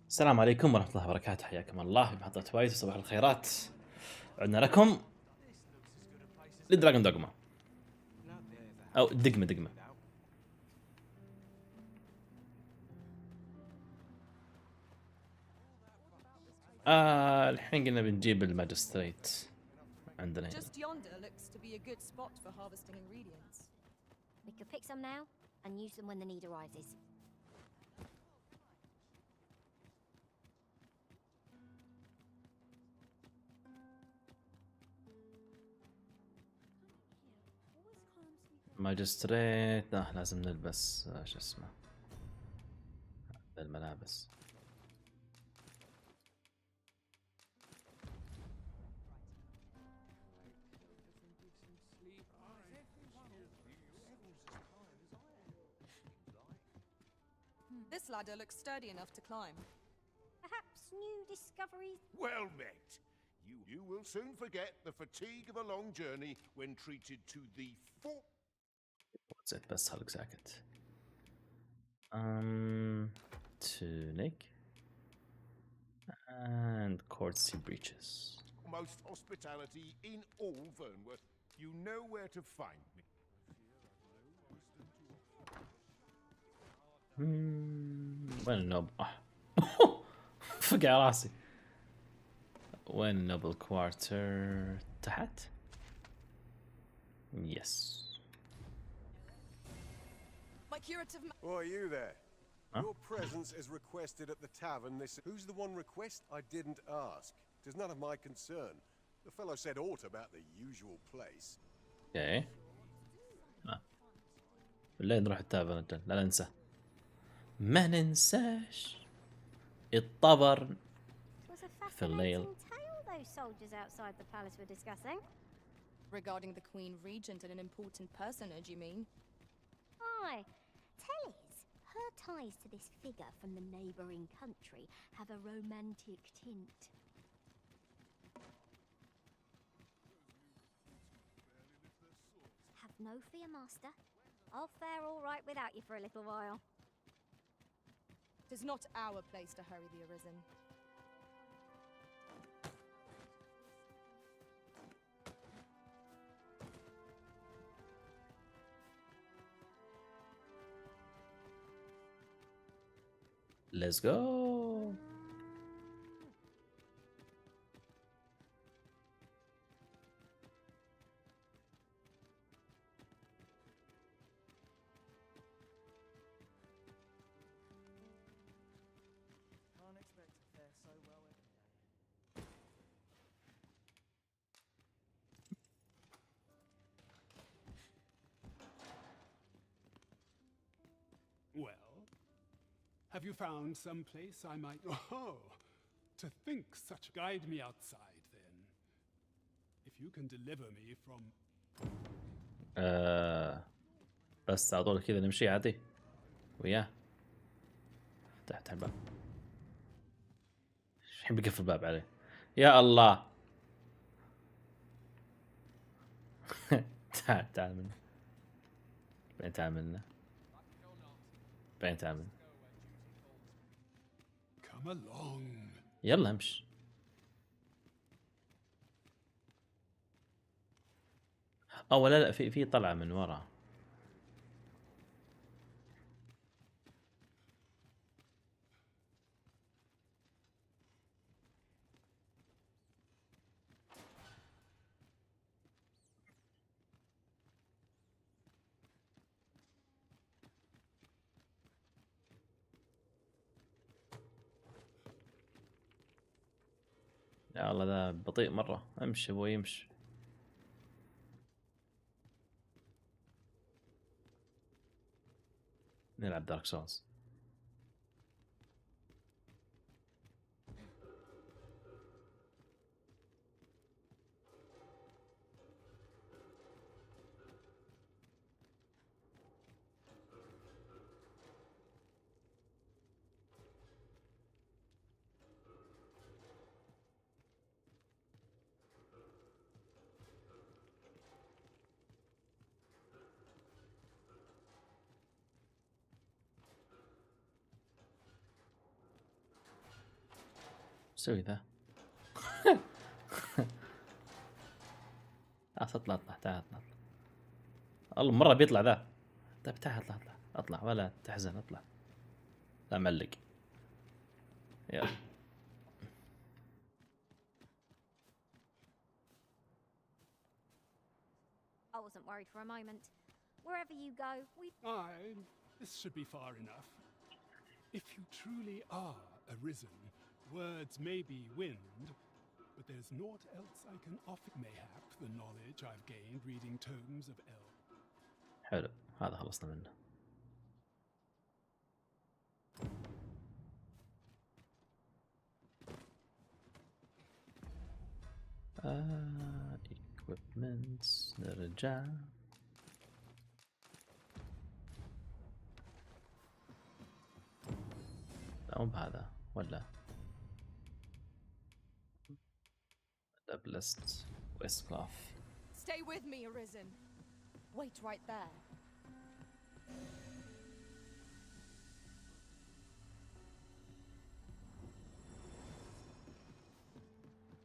السلام عليكم ورحمة الله وبركاته، حياكم الله بمحطة وايد وصباح الخيرات. عدنا لكم لدراجون دوغما أو دقمة. الحين قلنا بنجيب الماجستريت عندنا هنا. Just yonder looks to be a good spot for harvesting ingredients. We could pick some now and use them when the need arises. ماجستريت لازم نلبس شو اسمه الملابس. This ladder looks sturdy enough to climb. Perhaps new discoveries. Well met. You will soon forget the fatigue of a long journey when treated to the full. زيت بس خليك ساكت. tunic and courtesy breeches. Most hospitality in all Vernworth. You know where to find me. وين النوب؟ فقع راسي. وين النوبل كوارتر؟ تحت؟ يس. My curative. Oh, are you there? Huh? Your presence is requested at the tavern this... Who's the one request? I didn't ask. Tis none of my concern. The fellow said aught about the usual place. اوكي. بالليل نروح التافرن، لا ننسى. ما ننساش الطبر في الليل. Tale those soldiers outside the palace were discussing. Regarding the Queen Regent and an important personage, you mean? Aye. Tell us, her ties to this figure from the neighbouring country have a romantic tint. Have no fear, Master. I'll fare all right without you for a little while. It is not our place to hurry the arisen. Let's go. Can't expect to fare so well every day. Well, have you found some place I might... Oh, to think such... Guide me outside, then. If you can deliver me from... بس على طول كذا نمشي عادي وياه. تحت الباب. الحين بيقفل الباب عليه. يا الله. تعال منه. بعدين تعال منه. بعدين تعال منه. Come along. يلا امشي. لا في طلعة من ورا. يا الله ذا بطيء مرة. امشي ابوي يمشي. نلعب دارك سولز. سوي ذا. اطلع تعال اطلع. والله مرة بيطلع ذا. طيب تعال اطلع ولا تحزن اطلع. لا معلق. يلا. I wasn't worried for a moment. Wherever you go, we... This should be far enough. If you truly are arisen, words may be wind, but there's naught else I can offer. Mayhap the knowledge I've gained reading tomes of حلو هذا خلصنا منه. equipments نرجع. لا مو بهذا ولا لبلست ويست كلاف. Stay with me, Arisen. Wait right there.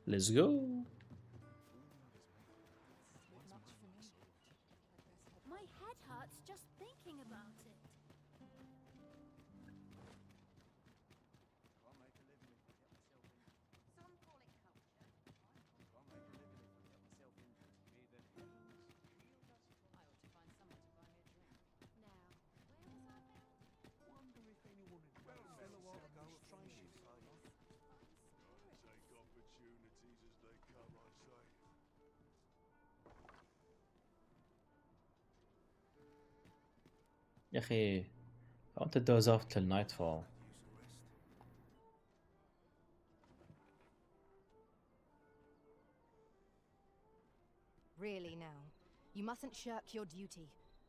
Let's go. My head hurts just thinking about it. Some call it culture. I ought to find somewhere to buy me a drink. Now, where was I bound? Wonder if anyone had still a while to go of training. Take opportunities as they come, I say. يا أخي I want to doze off till nightfall. Really now, you mustn't shirk your duty,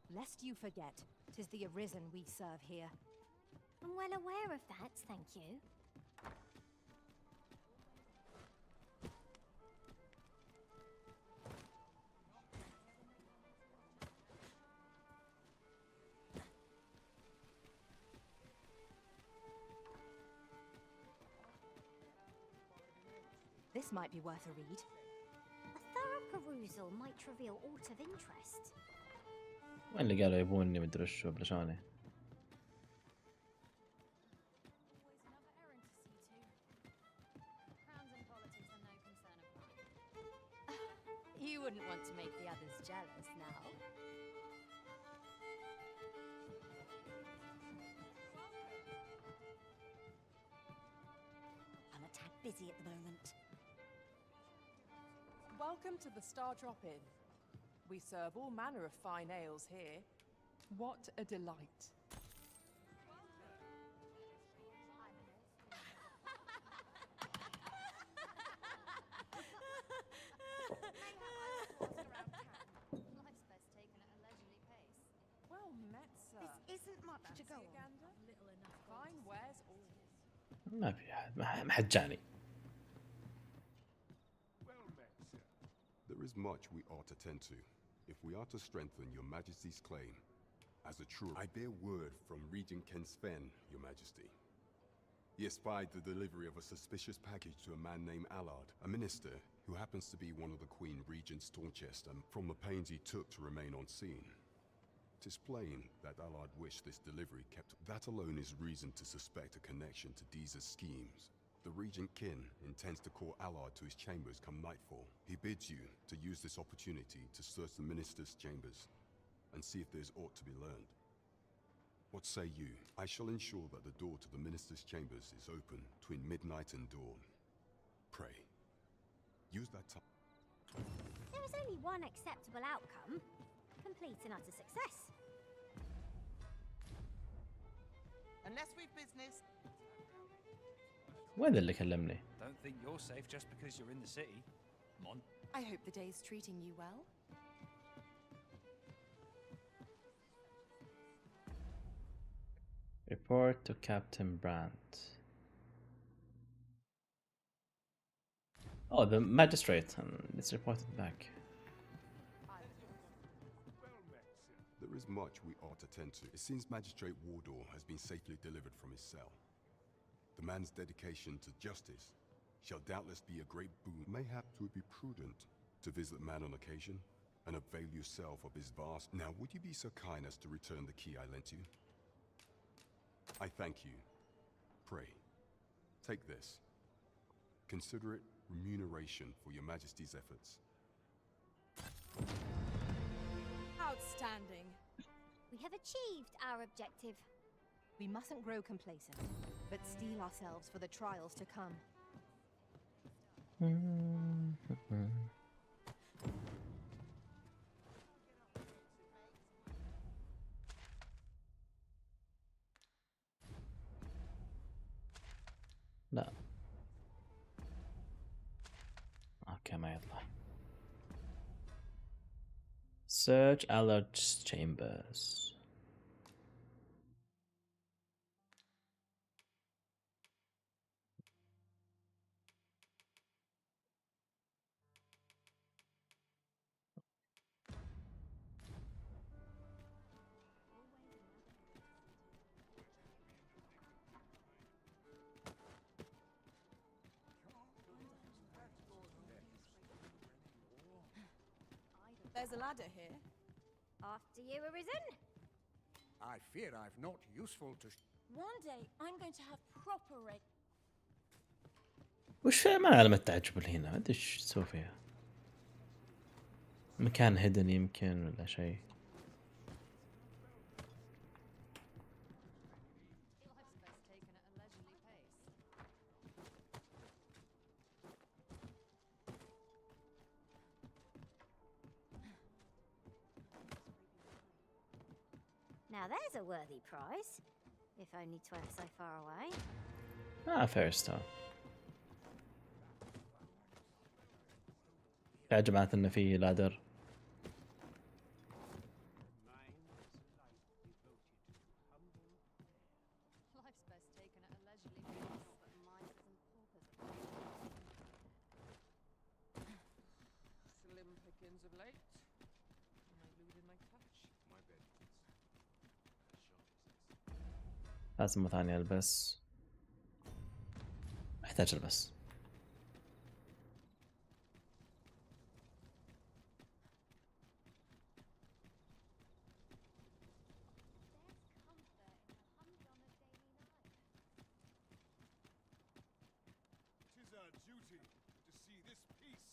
lest you forget 'tis the Arisen we serve here. I'm well aware of that, thank you. This might be worth a read. A thorough perusal might reveal aught of interest. وين اللي قالوا يبوني مدري وش بلشاني. You wouldn't want to make the others jealous now. I'm a tad busy at the moment. Welcome to the Star Drop Inn. We serve all manner of fine ales here. What a delight. Well met, sir. This isn't much to go on. Gander? Fine wares all. ما في أحد ما حد جاني. Well met, sir. There is much we ought to tend to, if we are to strengthen your Majesty's claim. As a true, I bear word from Regent Ken Sven, your Majesty. He espied the delivery of a suspicious package to a man named Allard, a minister who happens to be one of the Queen Regent's Dorchester, from the pains he took to remain on scene. 'Tis plain that Allard wished this delivery kept. That alone is reason to suspect a connection to Deeza's schemes. The Regent Kin intends to call Allard to his chambers come nightfall. He bids you to use this opportunity to search the minister's chambers and see if there's aught to be learned. What say you? I shall ensure that the door to the minister's chambers is open between midnight and dawn. Pray, use that time. There is only one acceptable outcome. Complete and utter success. Unless we've business. وين اللي كلمني؟ Don't think you're safe just because you're in the city. Come on. I hope the day's treating you well. Report to Captain Brandt. Oh, the magistrate. It's reported back. Well met, sir. There is much we ought to tend to. It seems Magistrate Wardor has been safely delivered from his cell. The man's dedication to justice shall doubtless be a great boon. Mayhap 'twould be prudent to visit man on occasion and avail yourself of his vast... Now, would you be so kind as to return the key I lent you? I thank you. Pray, take this. Consider it remuneration for your Majesty's efforts. Outstanding. We have achieved our objective. We mustn't grow complacent, but steel ourselves for the trials to come. لا اوكي ما يطلع. Search alert chambers. There's a ladder here. After you, Arisen. I fear I've not useful to... One day I'm going to have proper وش في ما علامة تعجب اللي هنا؟ ما ادري ايش تسوي فيها. مكان هيدن يمكن ولا شيء. Now there's a worthy prize, if only 'tweren't so far away. fair stone. يا جماعة إن في لادر. لازم ثاني ألبس. أحتاج ألبس.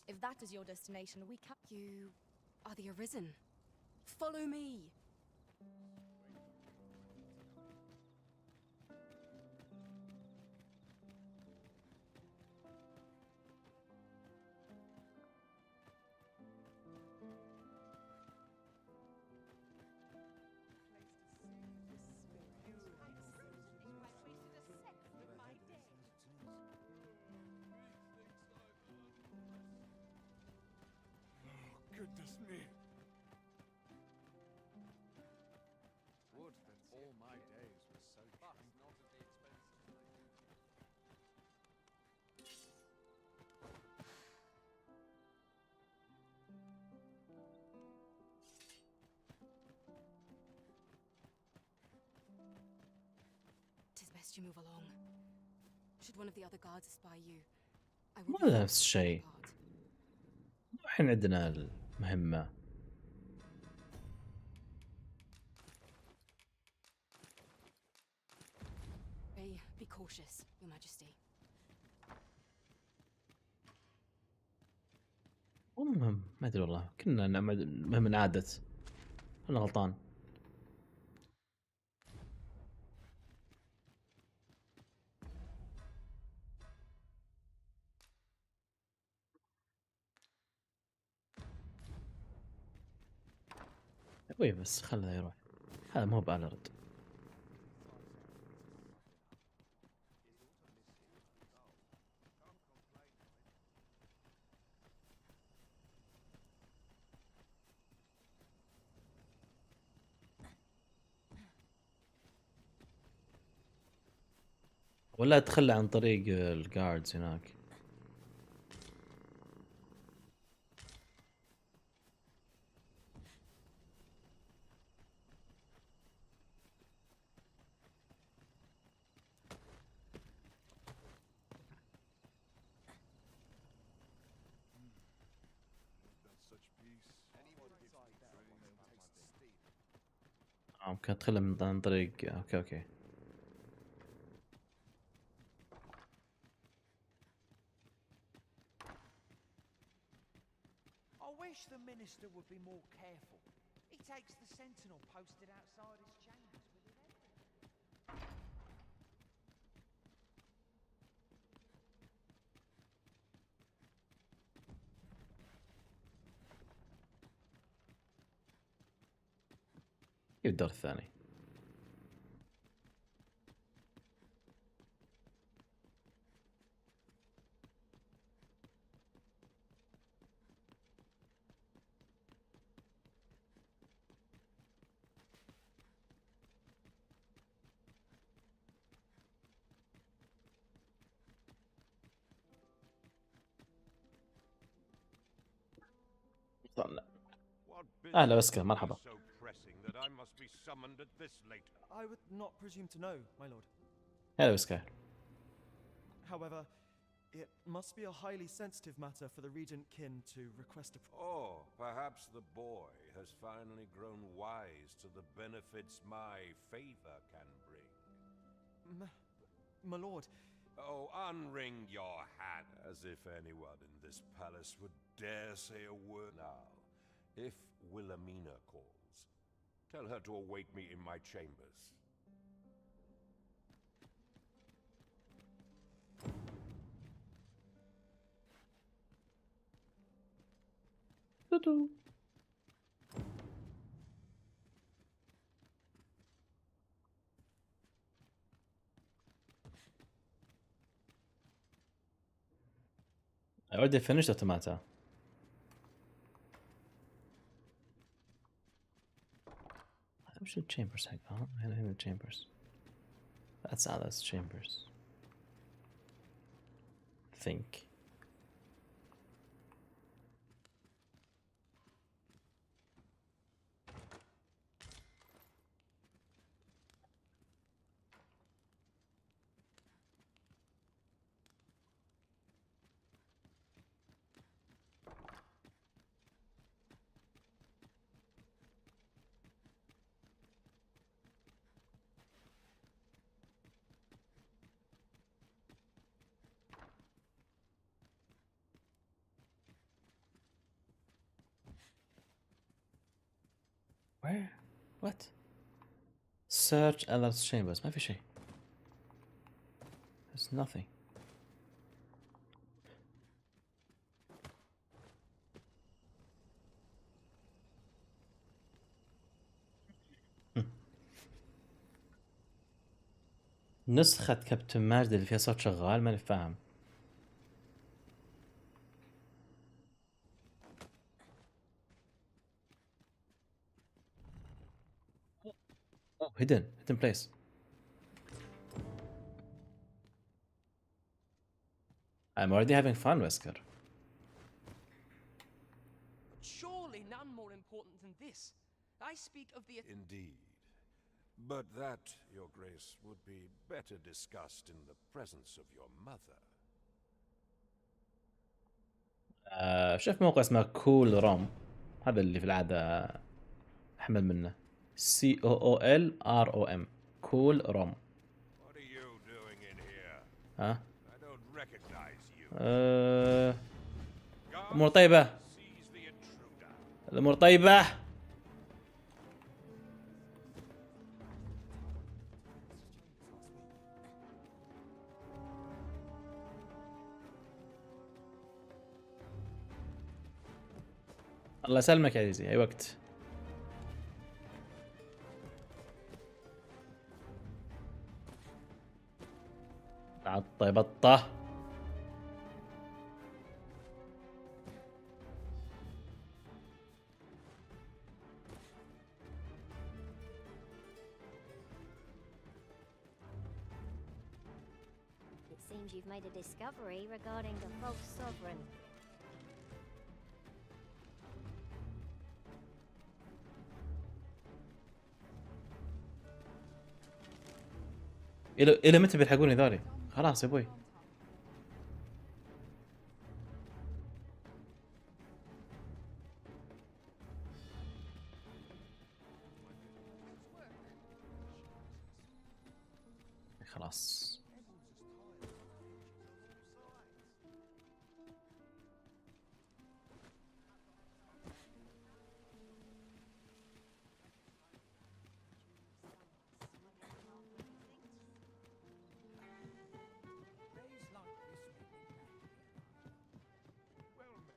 If that is your destination, we can... You are the Arisen. Follow me. Goodness me. Would that all my days were so fast, not at the expense of my... Tis best you move along. Should one of the other guards espy you, I will ما نفس الشيء. الحين عندنا المهمة. Be cautious, Your Majesty. المهم ما أدري والله كنا المهم انعادت. أنا غلطان. أبوي بس خله يروح. هذا مو بألرد. ولا تخلى عن طريق الجاردز هناك. ممكن ادخل من طريق اوكي. I wish the minister would be more careful. He takes the sentinel posted outside his chambers with him everywhere. كيف الدور الثاني؟ وصلنا. اهلا وسهلا مرحبا. I would not presume to know, my lord. Hello, Sky. However, it must be a highly sensitive matter for the regent kin to request a... Oh, perhaps the boy has finally grown wise to the benefits my favor can bring. My lord... Oh, unring your hand, as if anyone in this palace would dare say a word now. If Wilhelmina calls, tell her to await me in my chambers. I already finished Automata. Which the chambers I got? I don't have the chambers. That's Alice chambers. Think. Where? What? Search Alice chambers. ما في شيء. There's nothing. نسخة كابتن ماجد اللي فيها صوت شغال ماني فاهم. hidden place. I'm already having fun, Wesker. Surely none more important than this. I speak of the... Indeed. But that, Your Grace, would be better discussed in the presence of your mother. شوف موقع اسمه كول روم، هذا اللي في العادة أحمل منه. COOLROM كول روم. What are you doing in here? ها؟ I don't recognize you. الأمور طيبة. الأمور طيبة. الله يسلمك يا عزيزي، أي وقت. عطة بطة. It seems you've made a discovery regarding the false sovereign. إلى متى بيلحقوني ذولي؟ خلاص يا ابوي. خلاص.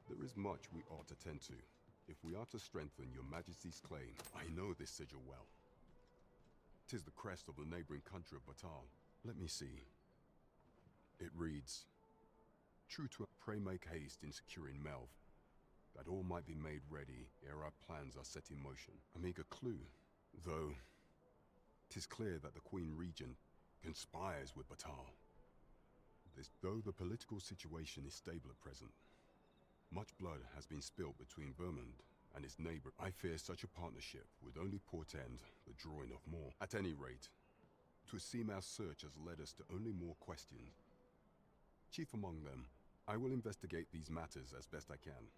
There is much we ought to tend to, if we are to strengthen your majesty's claim. I know this sigil well. 'Tis the crest of the neighboring country of Batal. Let me see. It reads, "True to pray make haste in securing Melv, that all might be made ready ere our plans are set in motion." A meager clue, though 'tis clear that the Queen Regent conspires with Batal. Though the political situation is stable at present, much blood has been spilled between Vermund and its neighbor. I fear such a partnership would only portend the drawing of more. At any rate, 'twould seem our search has led us to only more questions. Chief among them, I will investigate these matters as best I can.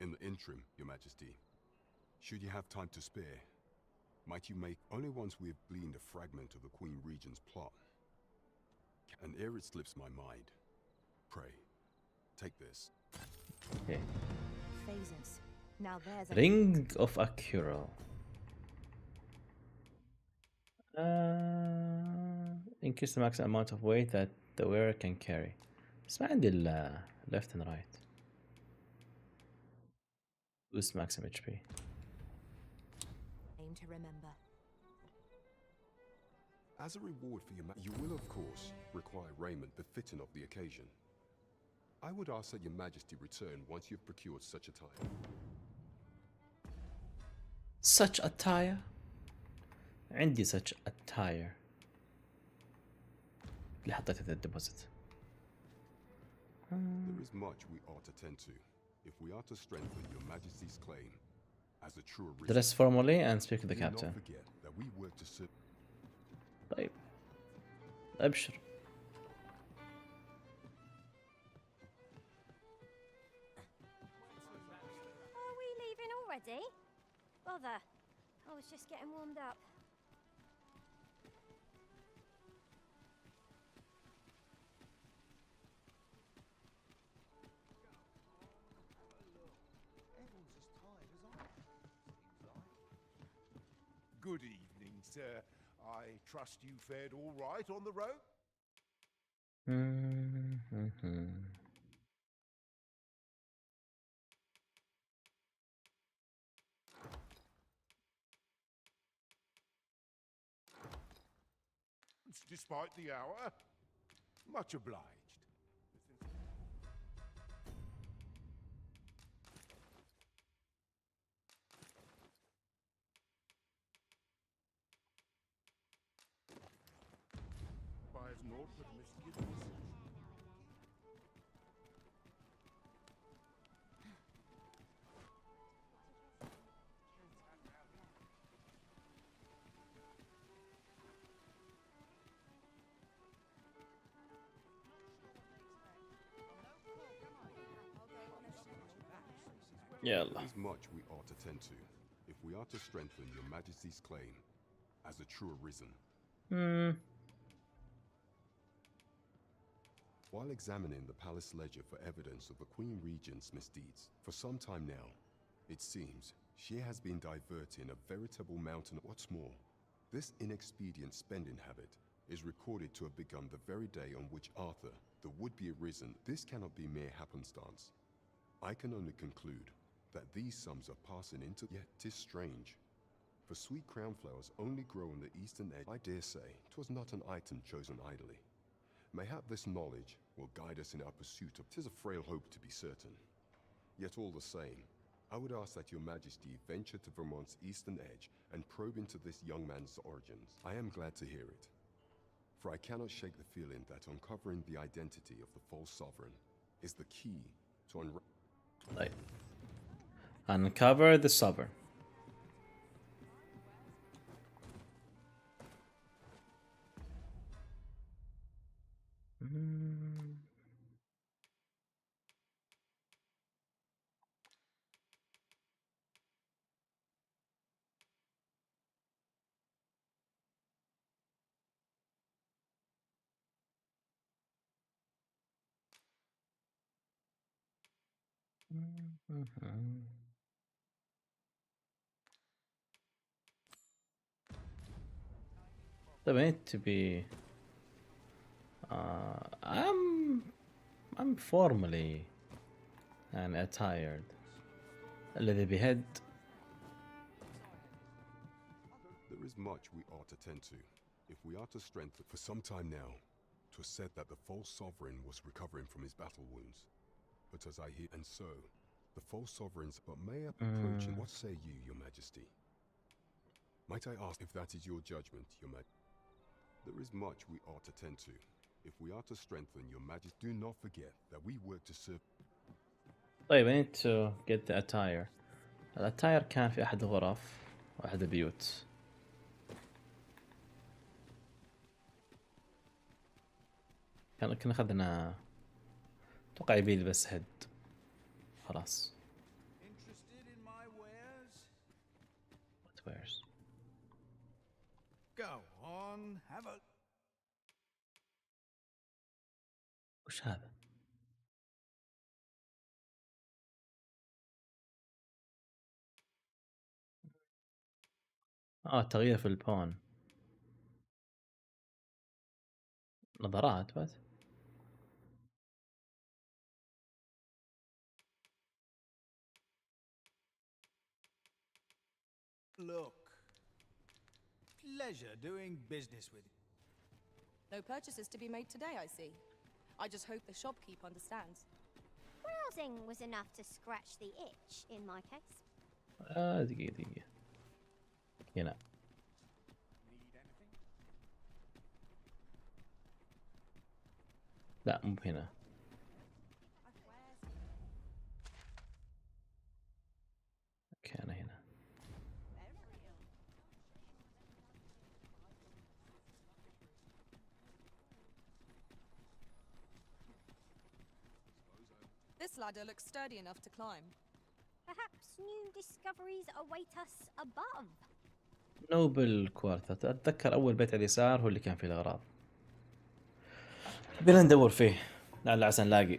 In the interim, Your Majesty, should you have time to spare, might you make only once we have gleaned a fragment of the Queen Regent's plot, and ere it slips my mind, pray, take this. Okay. Phasers. Now there's a Ring of Akira. Increase the maximum amount of weight that the wearer can carry. بس ما عندي ال left and right. Boost maximum HP. name to remember. As a reward for you will of course require raiment befitting of the occasion. I would ask that Your Majesty return once you've procured such attire. Such attire. عندي such attire. اللي حطيته في الديبوزيت. There is much we ought to tend to, if we are to strengthen Your Majesty's claim as a true reason. Dress formally and speak to the captain. Do not forget that we work to serve. طيب. أبشر. Are we leaving already? Bother. I was just getting warmed up. Good evening, sir. I trust you fared all right on the road? Despite the hour, much obliged. Buyers naught but misgivings. يلا. There is much we ought to tend to, if we are to strengthen Your Majesty's claim as a true arisen. While examining the palace ledger for evidence of the Queen Regent's misdeeds, for some time now, it seems she has been diverting a veritable mountain. What's more, this inexpedient spending habit is recorded to have begun the very day on which Arthur, the would-be arisen. This cannot be mere happenstance. I can only conclude that these sums are passing into. Yet 'tis strange, for sweet crown flowers only grow on the eastern edge. I dare say 'twas not an item chosen idly. Mayhap this knowledge will guide us in our pursuit of. 'Tis a frail hope to be certain. Yet all the same, I would ask that Your Majesty venture to Vermont's eastern edge and probe into this young man's origins. I am glad to hear it, for I cannot shake the feeling that uncovering the identity of the false sovereign is the key to Like, uncover the sovereign. طيب I need to be I'm formally and attired. الذي بهد. There is much we ought to tend to. If we are to strengthen, for some time now, 'twas said that the false sovereign was recovering from his battle wounds. But as I hear, and so, the false sovereigns, but may approaching. What say you, your majesty? Might I ask if that is your judgment, your majesty? There is much we ought to tend to. If we are to strengthen your majesty, do not forget that we work to serve. طيب I need to get the attire. الاتاير كان في احد الغرف واحد البيوت. كنا اخذنا اتوقع يبيلي بس هيد خلاص. Interested in my wares? What wares? Go on, have a... وش هذا؟ تغيير في البون. نظارات بس. Look. Pleasure doing business with you. No purchases to be made today, I see. I just hope the shopkeep understands. Browsing was enough to scratch the itch in my case. دقيقة هنا. لا مو هنا. اوكي انا هنا. This ladder looks sturdy enough to climb. Perhaps new discoveries await us above. نوبل كوارتت. اتذكر اول بيت على اليسار هو اللي كان فيه الاغراض. بينا ندور فيه لعل عسى نلاقي.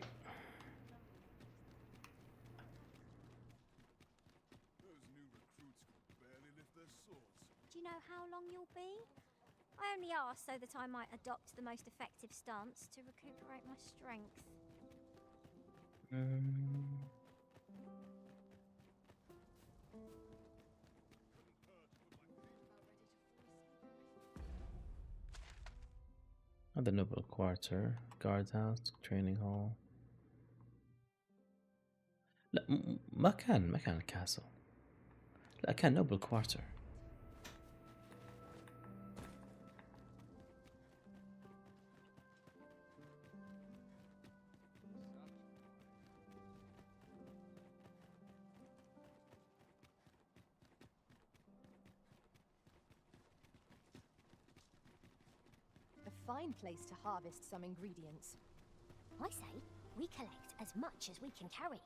Do you know how long you'll be? I only asked so that I might adopt the most effective stance to recuperate my strength. هذا نوبل كوارتر. جارد هاوس. تريننج هول. لا ما كان الكاسل. لا كان نوبل كوارتر. A fine place to harvest some ingredients. I say we collect as much as we can carry.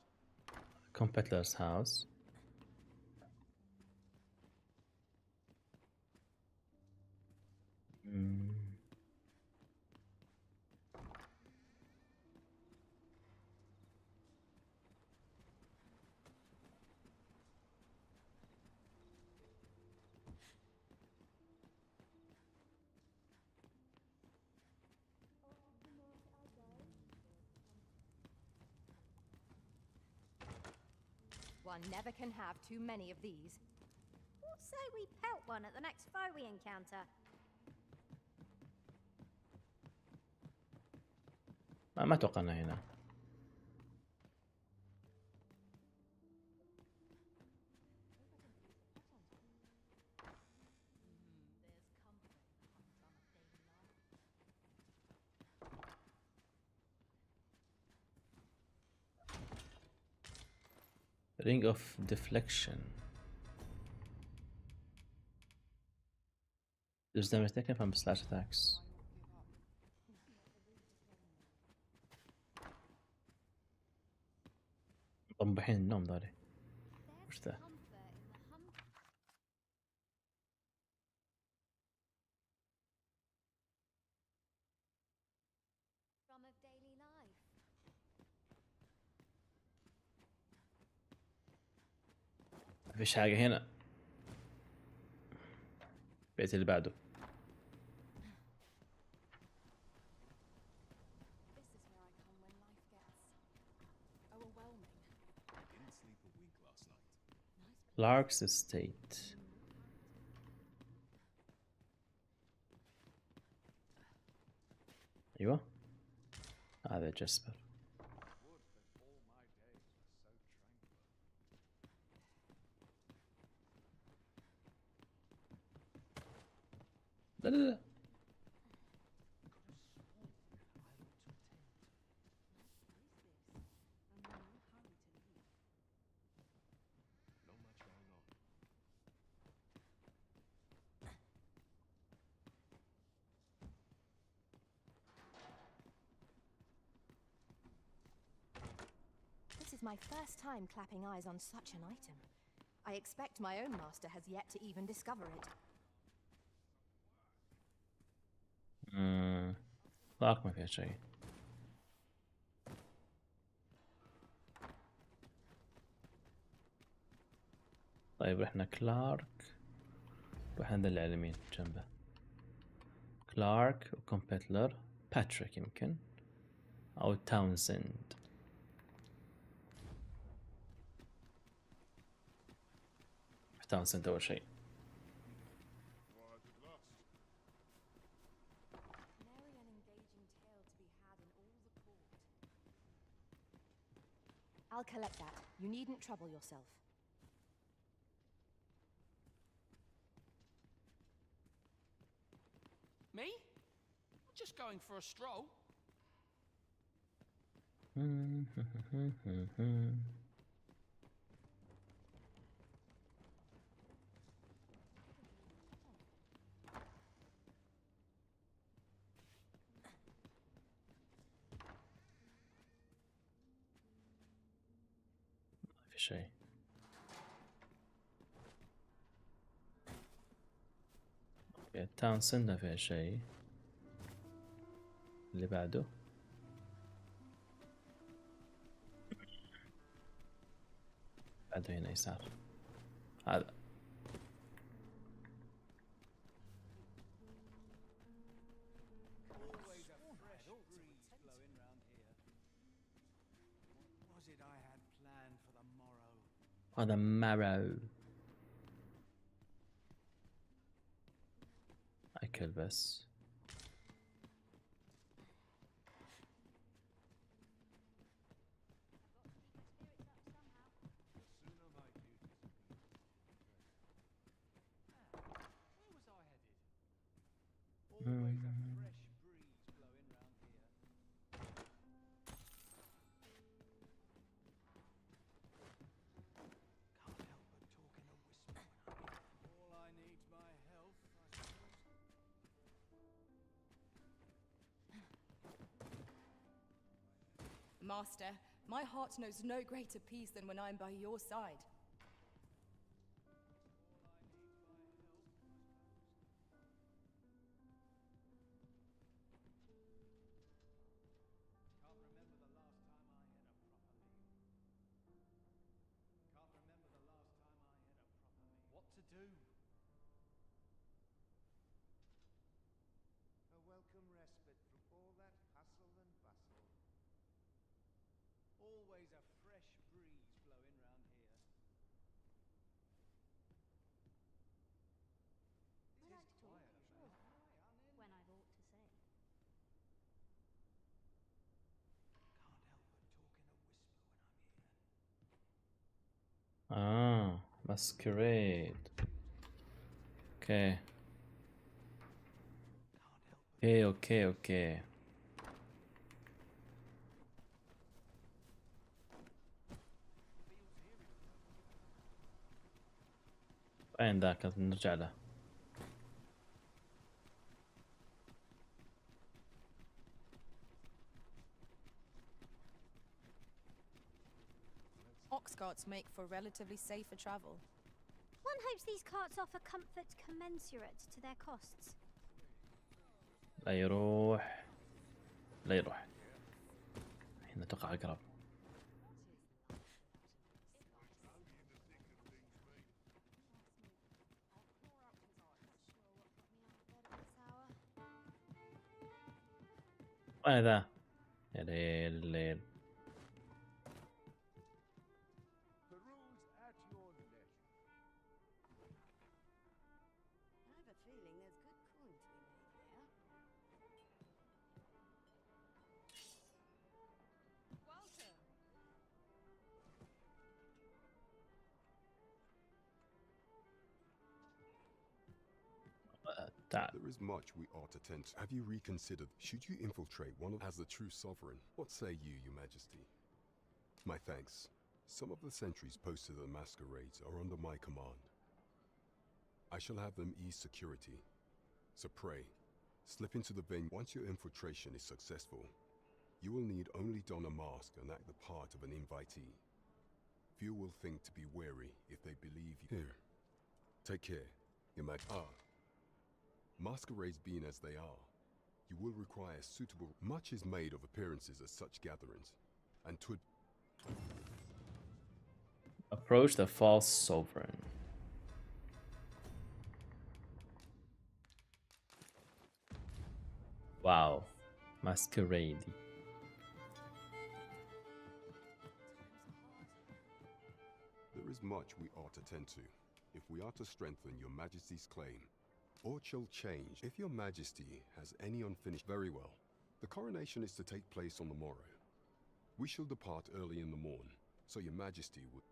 Competitor's house. One never can have too many of these. What say we pelt one at the next foe we encounter? ما اتوقع انه هنا. Ring of deflection. There's damage taken from slash attacks. مطبحين النوم ذولي. وش ذا؟ مفيش حاجة هنا. البيت اللي بعده. Clark's Estate. ايوه هذا جسبر. لا لا لا. This is my first time clapping eyes on such an item. I expect my own master has yet to even discover it. كلارك ما فيها شيء. طيب رحنا كلارك، رحنا ذا اللي على اليمين جنبه. كلارك وكومبيتلر، باتريك يمكن أو تاونسند. تاونسند أول شيء. I'll collect that. You needn't trouble yourself. Me? Just going for a stroll. ما في شيء. تاونسند ما فيها شيء. اللي بعده بعده هنا يسار. هذا هذا مارو. أكل بس. Master, my heart knows no greater peace than when I am by your side. What to do? A welcome respite from all that hustle and bustle. Always a fresh breeze blowing round here. I like to talk, sure. When I've ought to say. Can't help but talk in a whisper when I'm here. masquerade. اوكي اوكي اوكي اوكي. وين ذاك نرجع له؟ Ox carts make for relatively safer travel. One hopes these carts offer comfort commensurate to their costs. لا يروح لا يروح. هنا توقع أقرب. وين ذا؟ يا ليل الليل. Peruse at your leisure. I have a feeling there's good coin to be made here. Welcome. تعال. There is much we ought to tend to. Have you reconsidered? Should you infiltrate one of as the true sovereign? What say you, Your Majesty? My thanks. Some of the sentries posted at the masquerades are under my command. I shall have them ease security. So pray, slip into the venue. Once your infiltration is successful, you will need only don a mask and act the part of an invitee. Few will think to be wary if they believe you. Here, take care, Your Majesty. Masquerades being as they are, you will require suitable. Much is made of appearances at such gatherings, and to Approach the false sovereign. Wow, masquerade. There is much we ought to tend to, if we are to strengthen your Majesty's claim. Aught shall change. If your Majesty has any unfinished, very well. The coronation is to take place on the morrow. We shall depart early in the morn, so your Majesty would.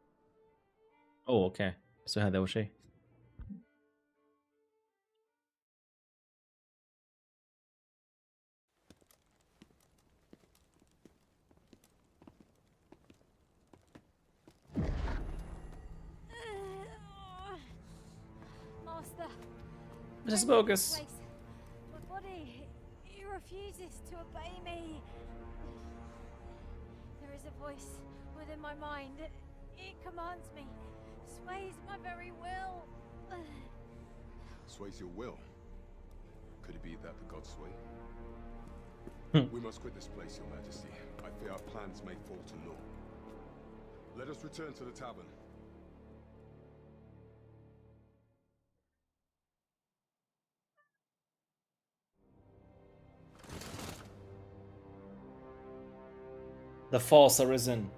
اوه اوكي، بس هذا اول شيء. Master. Mrs. Bogus. My body, it refuses to obey me. There is a voice within my mind. It commands me, sways my very will. Sways your will? Could it be that the gods sway? We must quit this place, Your Majesty. I fear our plans may fall to naught. Let us return to the tavern. The false arisen.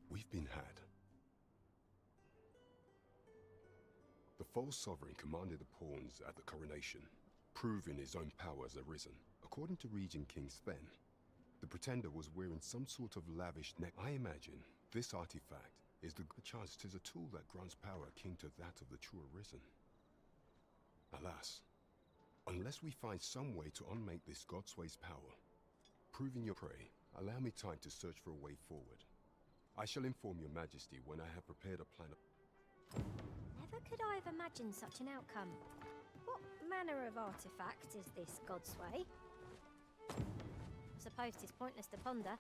We've been had. The false sovereign commanded the pawns at the coronation, proving his own power as arisen. According to Regent King Sven, the pretender was wearing some sort of lavish neck. I imagine this artifact is the chance. 'Tis a tool that grants power akin to that of the true arisen. Alas, unless we find some way to unmake this Godsway's power, proving your prey, allow me time to search for a way forward. I shall inform your Majesty when I have prepared a plan of... Never could I have imagined such an outcome. What manner of artifact is this Godsway? I suppose 'tis pointless to ponder.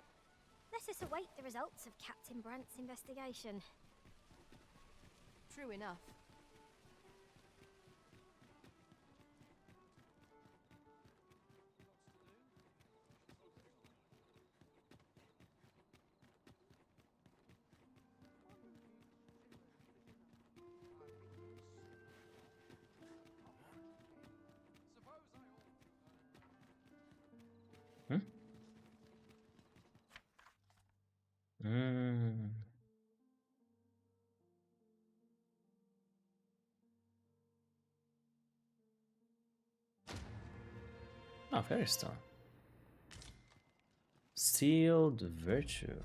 Let us await the results of Captain Brandt's investigation. True enough. Oh, fairy stone. Sealed virtue.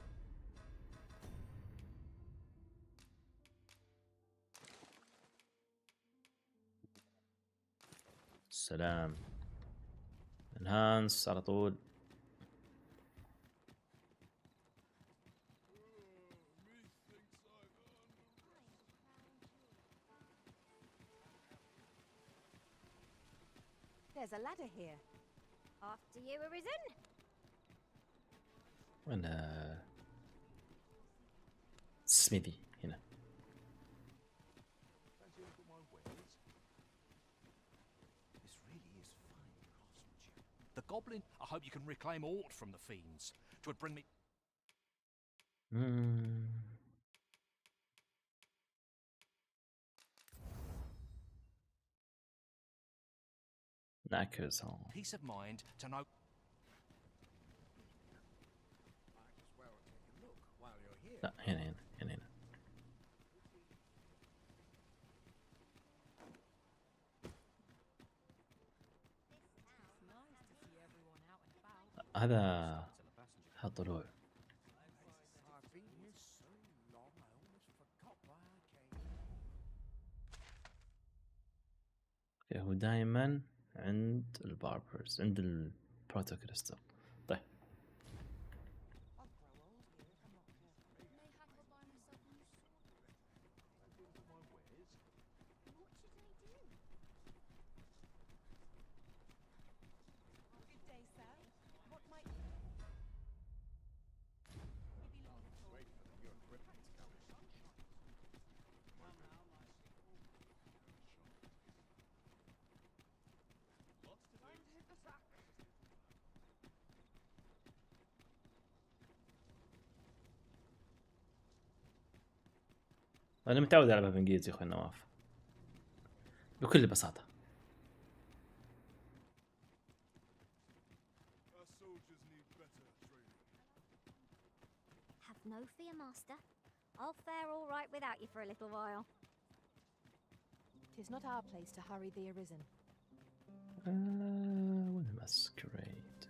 سلام. enhance على طول. There's a ladder here. After you, Arisen? وين سميثي هنا. goblin. I hope you can reclaim aught from the fiends. 'Twould bring me. Knackers on. Peace of mind to know. لا هنا. هذا طلوع. هو دائما عند الباربرز، عند البروتوكريستال. طيب أنا متعود ألعبها بإنجليزي أخوي نواف بكل بساطة. Have no fear, Master. I'll fare all right without you for a little while. 'Tis not our place to hurry the arisen. Masquerade.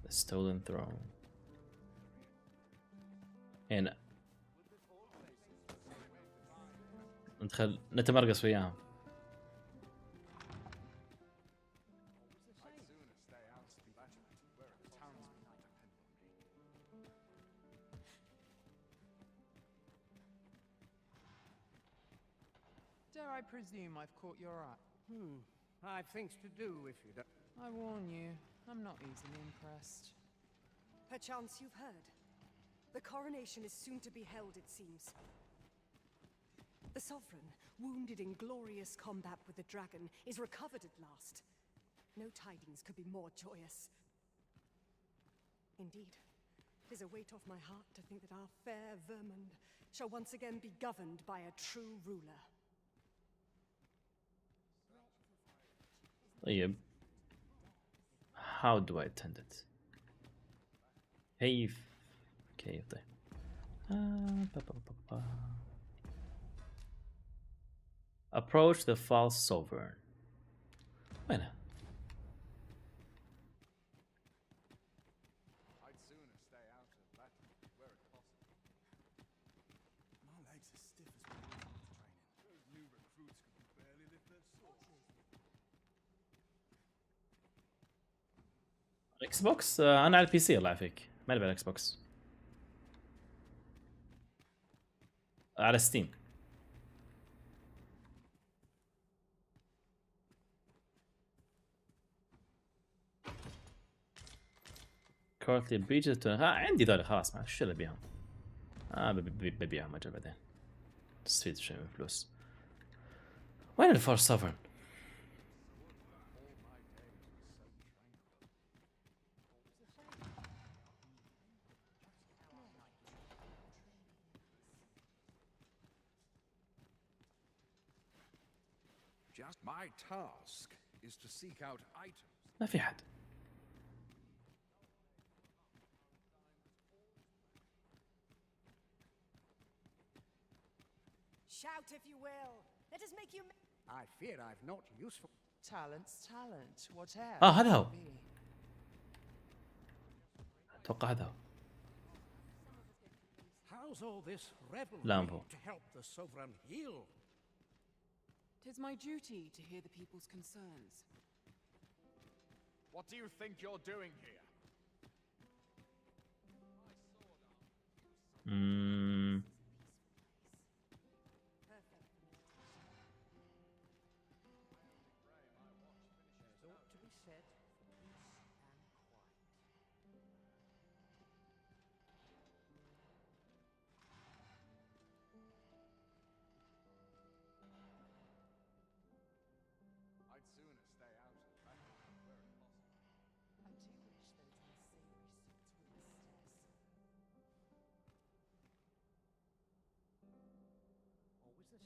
The stolen throne. هنا ندخل نتمرقص وياهم. Dare I presume I've caught your eye? I've things to do if you don't. I warn you, I'm not easily impressed. Perchance you've heard. The coronation is soon to be held, it seems. The Sovereign, wounded in glorious combat with the dragon, is recovered at last. No tidings could be more joyous. Indeed, 'tis a weight off my heart to think that our fair Vermund shall once again be governed by a true ruler. طيب how do I attend it؟ كيف طيب approach the false sovereign. وينه؟ اكس بوكس انا على البي سي الله يعافيك، ما العب على الاكس بوكس، على ستيم. كورتلي بريجز عندي ذولي خلاص، ما شو اللي ابيهم. ببيعهم اجل بعدين تستفيد شوي من فلوس. وين الفورس سوفرن؟ Just my task is to seek out items. ما في حد. Shout if you will. Let us make you. I fear I've not useful. Talent, whatever. هذا هو. أتوقع هذا هو. How's all this revelry Lambo. to help the Sovereign heal? 'Tis my duty to hear the people's concerns. What do you think you're doing here?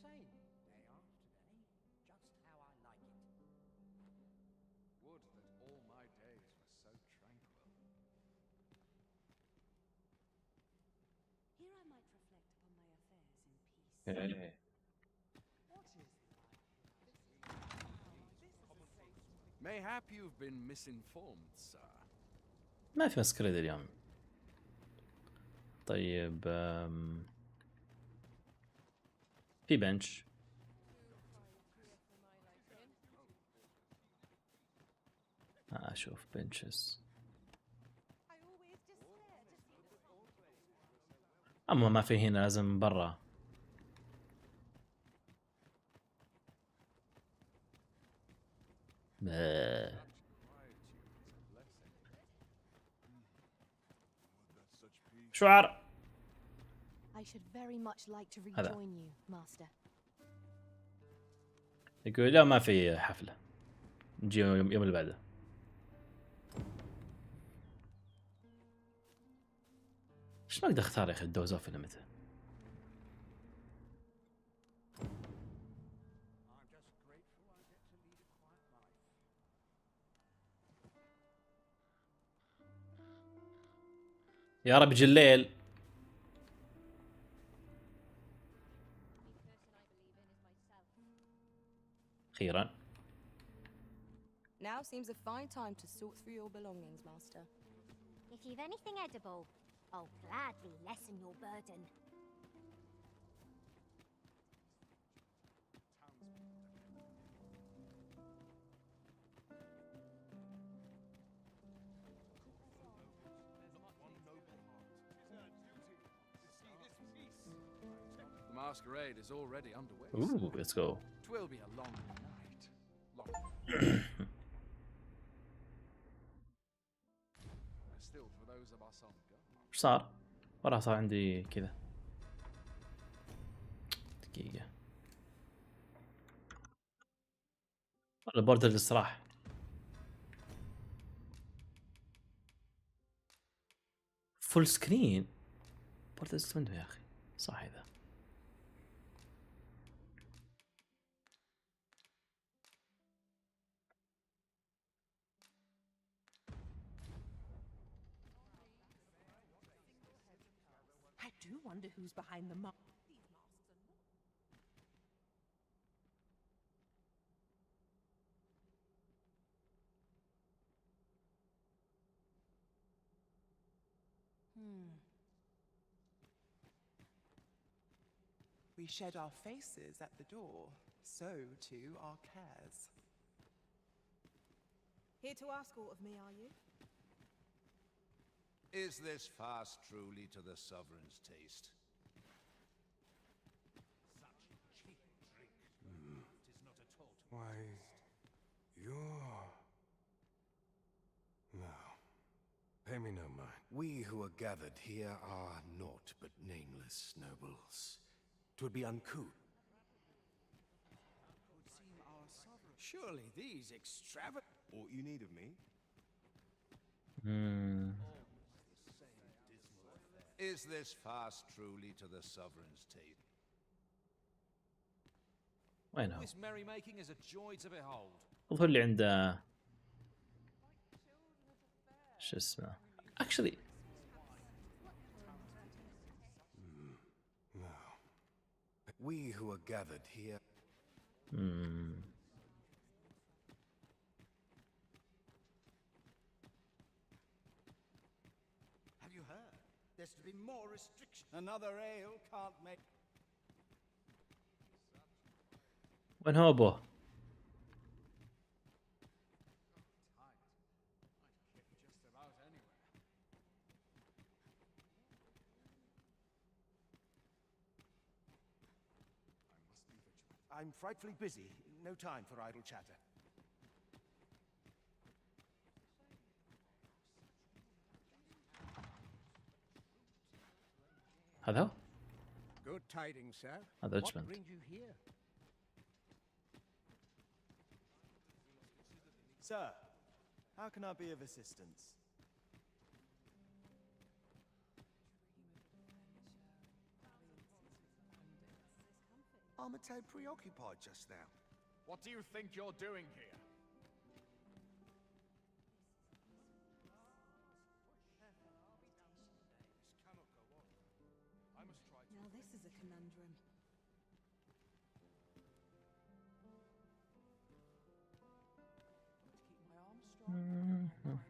Same day after day, just how I like it. Would that all my days were so tranquil. Here I might reflect upon my affairs in peace. Mayhap you've been misinformed, sir. ما في مسكرة اليوم. طيب في بنش. اشوف بنشز. اما ما في هنا، لازم برا. شعر. I should very much like to هذا. rejoin you, Master. يقول لا ما في حفلة، نجي يوم اللي بعده. ايش ما اقدر اختار يا اخي الدوز اوف الى متى؟ يا رب يجي الليل. أخيرا. Now seems a fine time to sort through your belongings, Master. If you've anything edible, I'll gladly lessen your burden. The masquerade is already underway. Ooh, let's go. Twill be a long night. Still for those of us on go. ايش صار؟ والله صار عندي كذا. دقيقة. والله بوردر الاستراحة. فول سكرين. بوردر استمنده يا اخي. صح ذا. I do wonder who's behind the We shed our faces at the door, so too our cares. Here to ask aught of me, are you? Is this fast truly to the sovereign's taste? Such cheap drink. It is not at all to Why, you're... No. Pay me no mind. We who are gathered here are naught but nameless nobles. 'Twould be uncouth. Would seem our sovereign. Surely these extravagant. All you need of me? Is this fast truly to the sovereign's taste? وينه؟ This merrymaking is a joy to behold. الظهر اللي عنده شو اسمه؟ actually No. We who are gathered here. Have you heard? There's to be more restriction. Another ale can't make. وين هو ابوه؟ I'm frightfully busy. No time for idle chatter. هذا هو؟ Good tidings, sir. هذا What ريتشموند. brings you here? Sir, how can I be of assistance? I'm a tad preoccupied just now. What do you think you're doing here? This cannot go on. I must try to... Now this is a conundrum. To keep my arms strong and my mind sharp.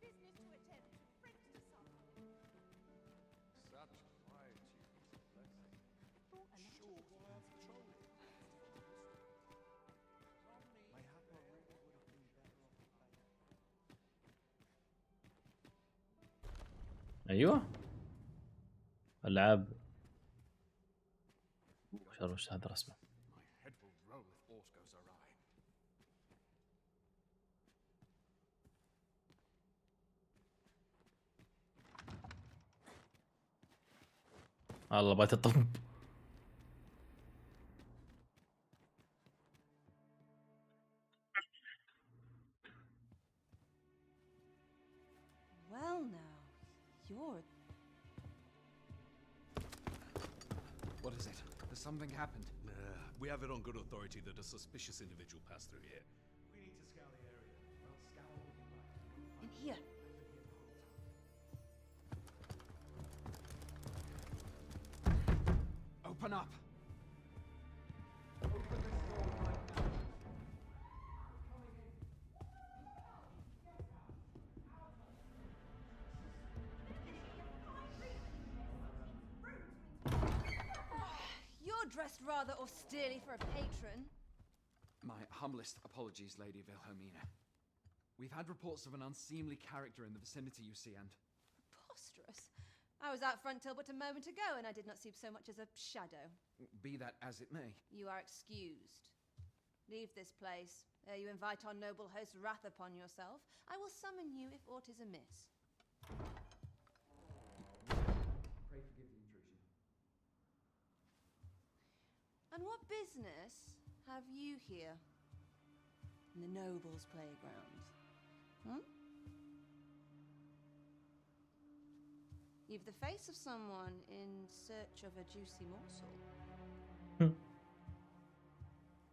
Business to attend to, friends to some. Such quietude is a blessing. Sure, why I'm patrolling? Mayhap I really would have been better off playing. ايوه العاب وش هذا رسمه. My head will roll if aught goes awry. الله بتطب. Well now, you're... What is it? Has something happened? We have it on good authority that a suspicious individual passed through here. We need to scour the area. Well, scour what you like. In here. Open up! You're dressed rather austerely for a patron. My humblest apologies, Lady Wilhelmina. We've had reports of an unseemly character in the vicinity, you see, and... Preposterous. I was out front till but a moment ago, and I did not see so much as a shadow. Be that as it may. You are excused. Leave this place, ere you invite our noble host's wrath upon yourself. I will summon you if aught is amiss. Pray forgive the intrusion. And what business have you here? In the nobles' playground? Hmm? You've the face of someone in search of a juicy morsel.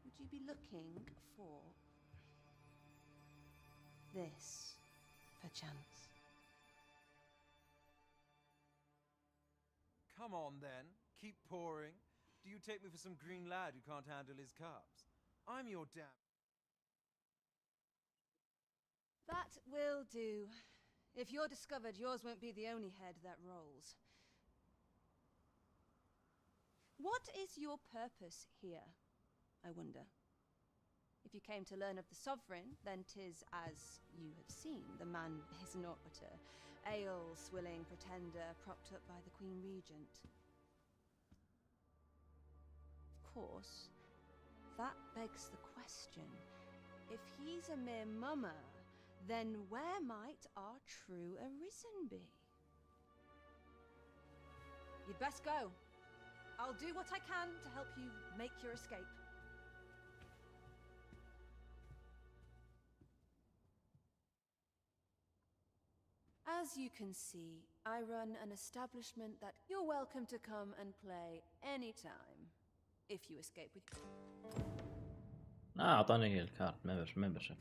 Would you be looking for this, perchance? Come on then, keep pouring. Do you take me for some green lad who can't handle his cups? I'm your damn... That will do. If you're discovered, yours won't be the only head that rolls. What is your purpose here, I wonder? If you came to learn of the sovereign, then 'tis as you have seen. The man is naught but a ale-swilling pretender propped up by the Queen Regent. Of course, that begs the question. If he's a mere mummer, then where might our true arisen be? You'd best go. I'll do what I can to help you make your escape. As you can see, I run an establishment that you're welcome to come and play anytime, if you escape with... اعطاني الكارت membership.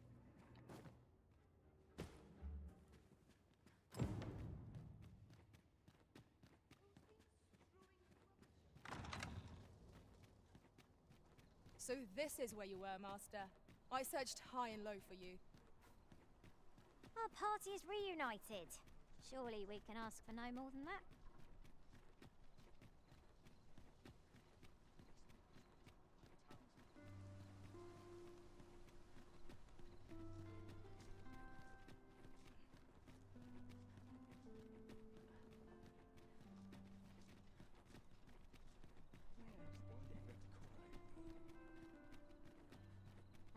So this is where you were, Master. I searched high and low for you. Our party is reunited. Surely we can ask for no more than that.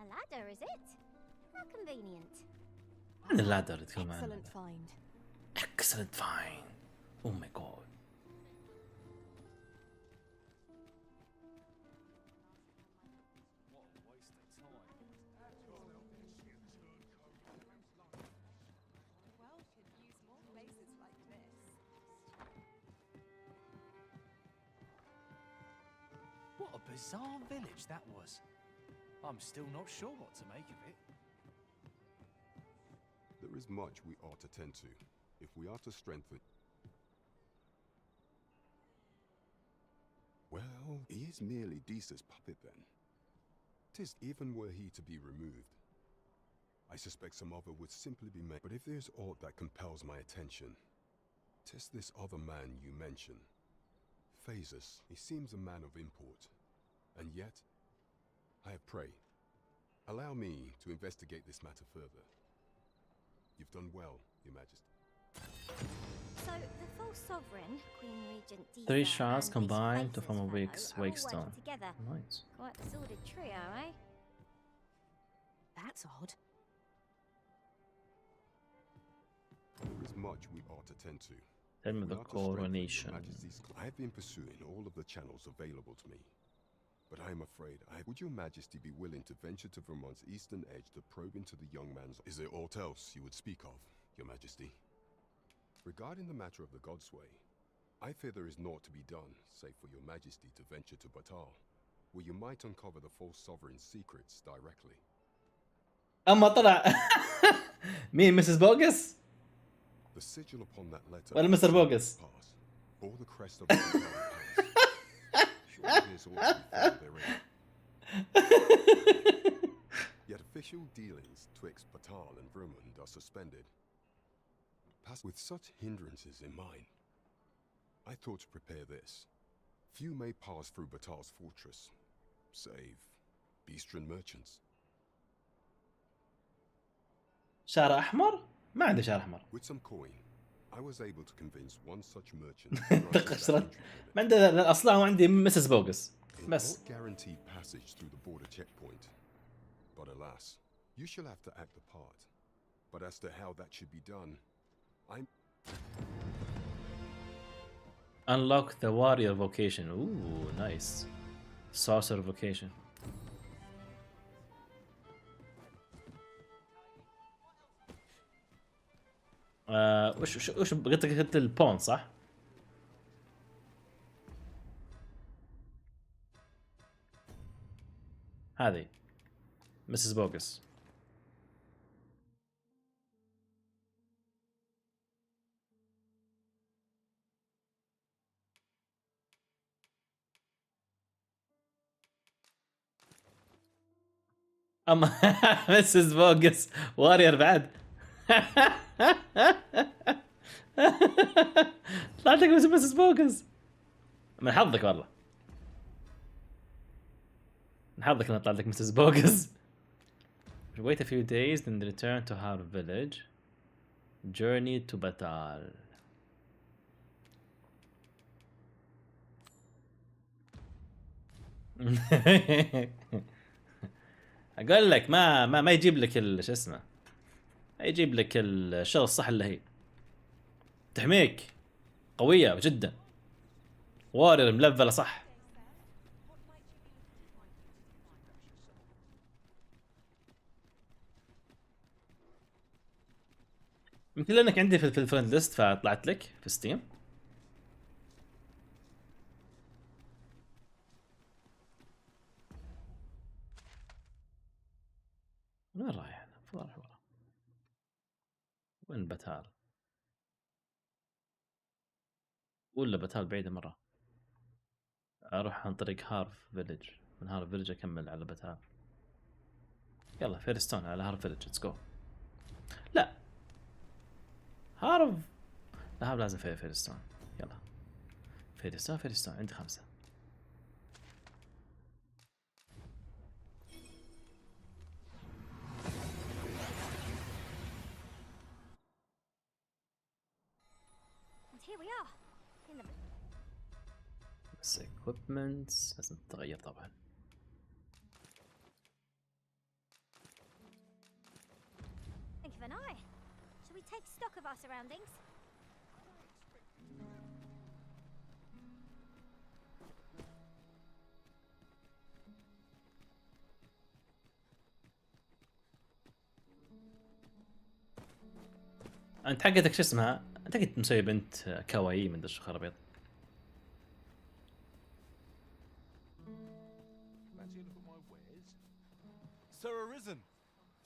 A ladder, is it? How convenient. من اللادر اللي تكلم عنه. Excellent find. Excellent find. Oh my god. Well, could use more places like this. bizarre village that was. I'm still not sure what to make of it. There is much we ought to tend to, if we are to strengthen. Well, he is merely Desa's puppet then. 'Tis even were he to be removed. I suspect some other would simply be made. But if there's aught that compels my attention, 'tis this other man you mention. Phasus, he seems a man of import. And yet, I pray, allow me to investigate this matter further. You've done well, Your Majesty. So, the false sovereign, Queen Regent Disa, 3 shards and combined to this form a fellow wake are all working stone. together. Right. Quite a sordid trio, eh? That's odd. There is much we ought to tend to. Tell me the We are to strengthen Your coronation. Majesty's I have been pursuing all of the channels available to me. But I am afraid would Your Majesty be willing to venture to Vermont's eastern edge to probe into the young man's... Is there aught else you would speak of, Your Majesty? Regarding the matter of the Godsway, I fear there is naught to be done, save for Your Majesty to venture to Batal, where you might uncover the false sovereign's secrets directly. اما طلع مين مسز بوغس؟ The sigil upon that letter ولا مستر بوغس؟ or the crest of the pass. Surely this ought to be found therein. Yet official dealings twixt Batal and Vermund are suspended. With such hindrances in mind, I thought to prepare this. Few may pass through Batal's fortress, save Beastren merchants. شارع احمر؟ ما عندي شارع احمر. With some coin, I was able to convince one such merchant. ما عنده اصلا عندي مسز بوغس بس. Guaranteed passage through the border checkpoint. But alas, you shall have to act the part. But as to how that should be done, I'm... Unlock the warrior vocation. Ooh, nice. Sorcerer vocation. وش قلت البون صح؟ هذه مسز بوغس. اما مسز بوغس وارير بعد. طلعت لك مسز بوغس من حظك والله. من حظك انه طلع لك مسز بوغس. Wait a few days then return to our village. Journey to Batal. اقول لك ما يجيب لك شو اسمه، ما يجيب لك الشغل الصح اللي هي تحميك قويه جدا، وارير ملفله صح. يمكن لانك عندي في الفرند ليست فطلعت لك في ستيم. وين رايح انا؟ رايح ورا. وين بتال؟ ولا بتال بعيدة مرة. اروح عن طريق هارف فيلج، من هارف فيلج اكمل على بتال. يلا فيرستون على هارف فيلج، ليتس جو. لا هارف، لا هارف لازم فيرستون. يلا فيرستون عندي 5. Here we are. In the... بس equipment لازم تتغير طبعا. Think of an eye. Shall we take stock of our surroundings? انت حقتك شو اسمها؟ انت كنت مسوي بنت كوايي من دش خرابيط.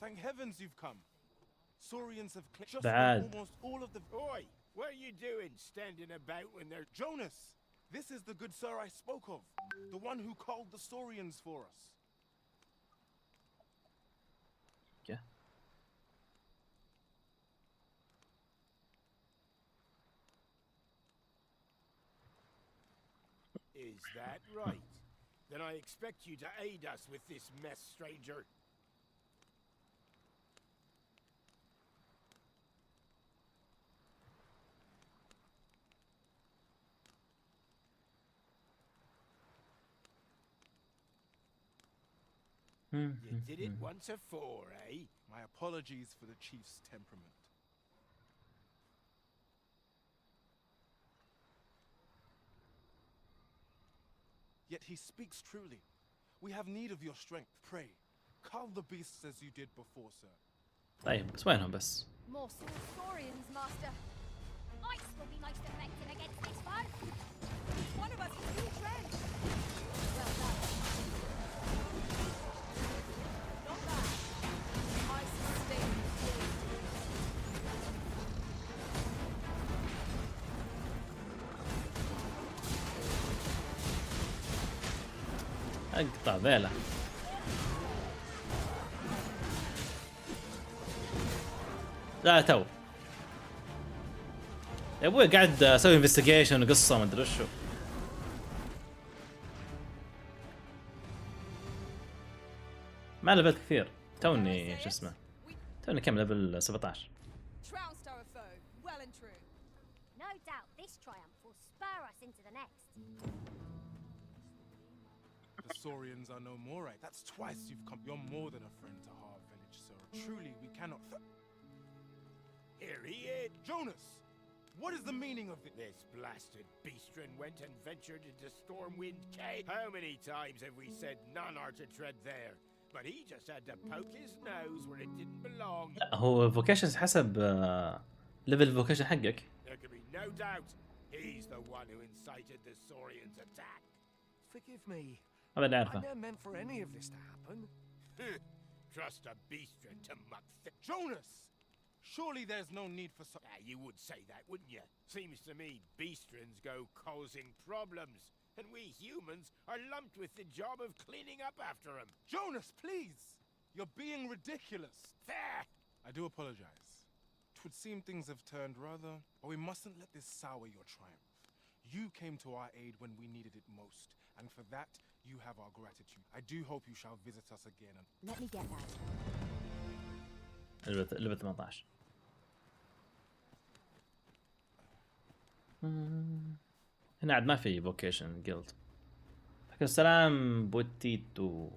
Thank heavens you've come. Saurians have just Bad. almost all of the... Oi! What are you doing standing about when they're... Jonas! This is the good sir I spoke of. The one who called the Saurians for us. Yeah. Is that right? Then I expect you to aid us with this mess, stranger. You did it once afore, eh? My apologies for the chief's temperament. Yet he speaks truly. We have need of your strength. Pray, cull the beasts as you did before, sir. طيب بس وينهم بس؟ More saurians, master. Ice will be most effective against this foe. One of us is too drenched. Well done. Not bad. Ice is staying. اقطع ذيله. لا تو يا ابوي قاعد اسوي انفستيجيشن وقصه ما ادري وشو. ما لعبت كثير توني شو اسمه توني كم ليفل 17. Trounced our foe, well and true. No doubt this triumph will spur us into the next. The Saurians are no more, right? That's twice you've come. You're more than a friend to our village, sir. Truly, we cannot... Here he is. Jonas! What is the meaning of it? This blasted beastren went and ventured into Stormwind Cave. How many times have we said none are to tread there? But he just had to poke his nose where it didn't belong. لا هو الفوكيشنز حسب ليفل الفوكيشن حقك. There can be no doubt he's the one who incited the Saurians' attack. Forgive me. ما بدي I اعرفه. never meant for any of this to happen. Trust a beastren to muck thick. Jonas! Surely there's no need for so... You would say that, wouldn't you? Seems to me beastrens go causing problems, and we humans are lumped with the job of cleaning up after them. Jonas, please! You're being ridiculous. There! I do apologize. It would seem things have turned rather... But we mustn't let this sour your triumph. You came to our aid when we needed it most, and for that, you have our gratitude. I do hope you shall visit us again. Let me get that. لعبة 18. هنا عاد ما في فوكيشن جيلد. لكن السلام بوتيتو.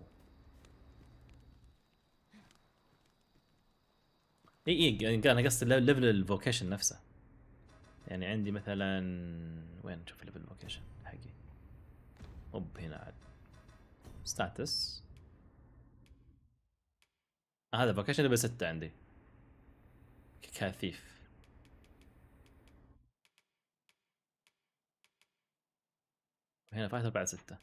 اي يعني انا قصدي ليفل الفوكيشن نفسه. يعني عندي مثلا وين نشوف ليفل الفوكيشن حقي. هنا عاد ستاتس. هذا فوكيشن ليفل 6 عندي كثيف. هنا فايتر بعد 6.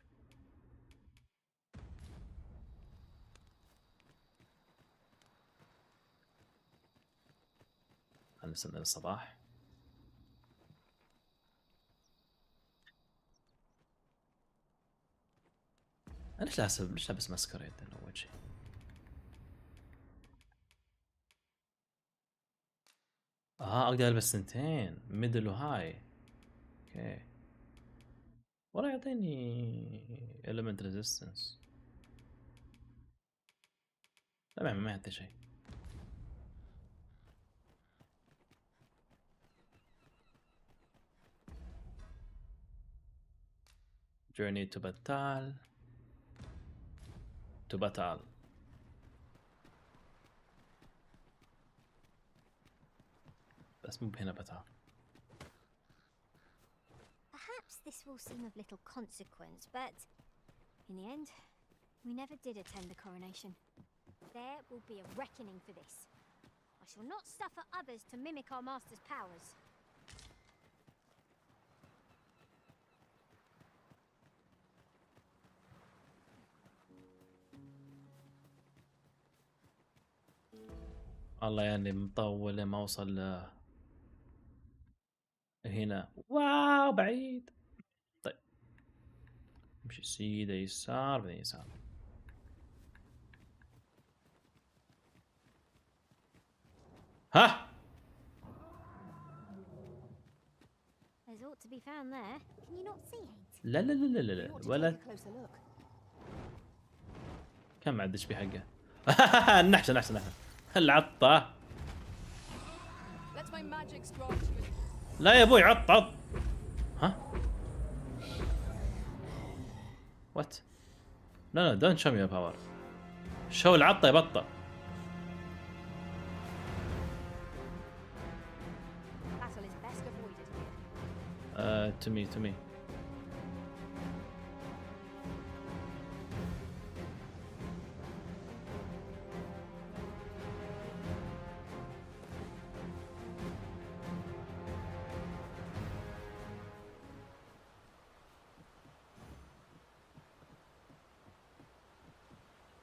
خلنا نستنى الصباح. انا ليش لابس ماسكريد اول شيء؟ اقدر البس سنتين ميدل وهاي. اوكي ولا يعطيني element resistance. لا ما يعطي شيء. journey to battle بس مو هنا battle. Perhaps this will seem of little consequence, but in the end, we never did attend the coronation. There will be a reckoning for this. I shall not suffer others to mimic our master's powers. والله يعني مطول لما اوصل هنا. واو بعيد. طيب امشي سيده يسار بعدين يسار. ها There's ought to be found there. Can you not see it? لا لا لا لا لا You ought to ولا take a closer look. كم عاد ايش بحقه. النحشه النحشه العطه. Let my magics grant you. لا يا ابوي عط عط. ها وات. لا لا دونت شو مي باور. شو العطه يا بطه. Battle is best avoided here. to me.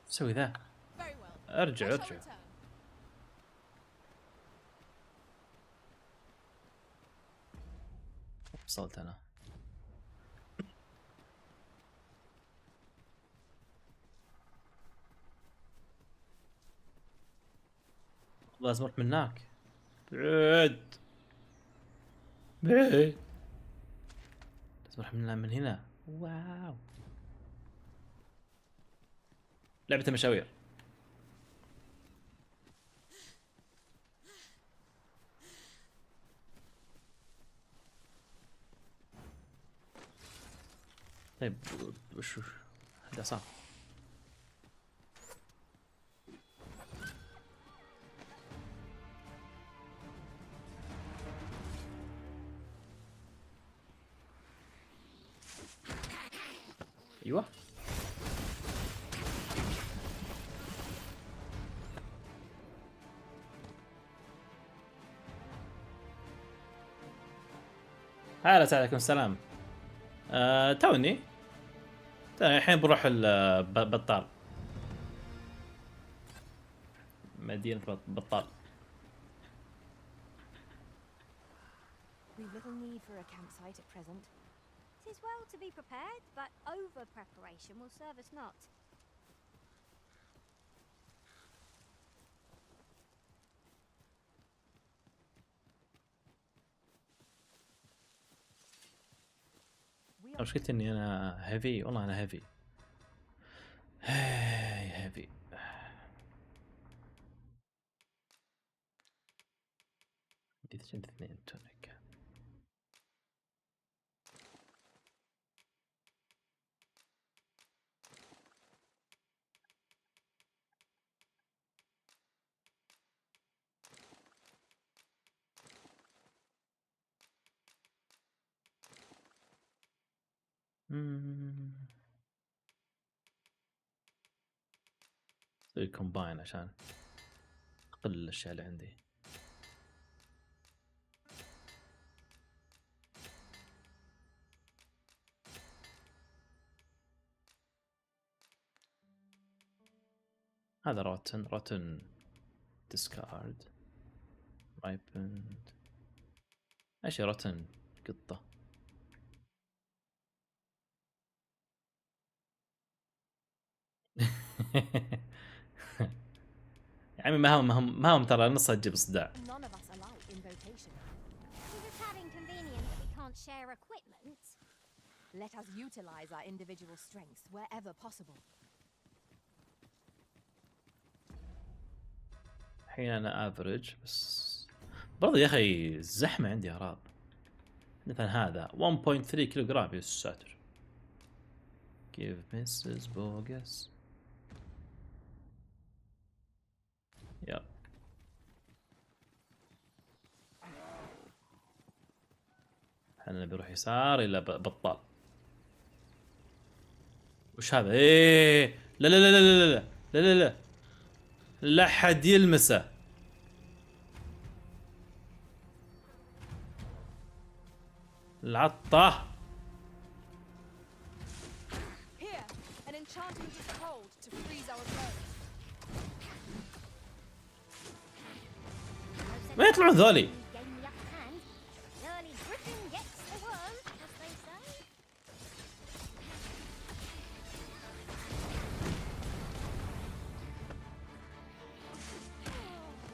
سوي ذا. ارجع. وصلت انا. لازم اروح من هناك. بعيد. لازم اروح من هنا. واو لعبة المشاوير. طيب وش هذا صار؟ ايوه هلا عليكم السلام. توني الحين بروح البطال. مدينة بطال. We've little need for a campsite at present. 'Tis well to be prepared, but over preparation will serve us not. مشكلتي اني انا هيفي. والله انا هيفي. هيفي. اثنين تونيك. سوي كومباين عشان اقل الاشياء اللي عندي. هذا روتن دسكورد رايبند. ايش روتن قطة. يا عمي ما هم ترى نصها تجيب صداع. None of us alike in vocation. Is it that inconvenient that we can't share equipment? Let us utilize our individual strengths wherever possible. الحين انا افريج بس برضه يا اخي الزحمة عندي اغراض. مثلا هذا 1.3 كيلو جرام. يا ساتر. Give Mrs. Bogus. يلا احنا بنروح يسار الى بطال. وش هذا؟ ايه لا لا لا لا لا لا لا لا لا حد يلمسه. العطة. Here, an enchantment is called to freeze our blood. يطلعون ذولي؟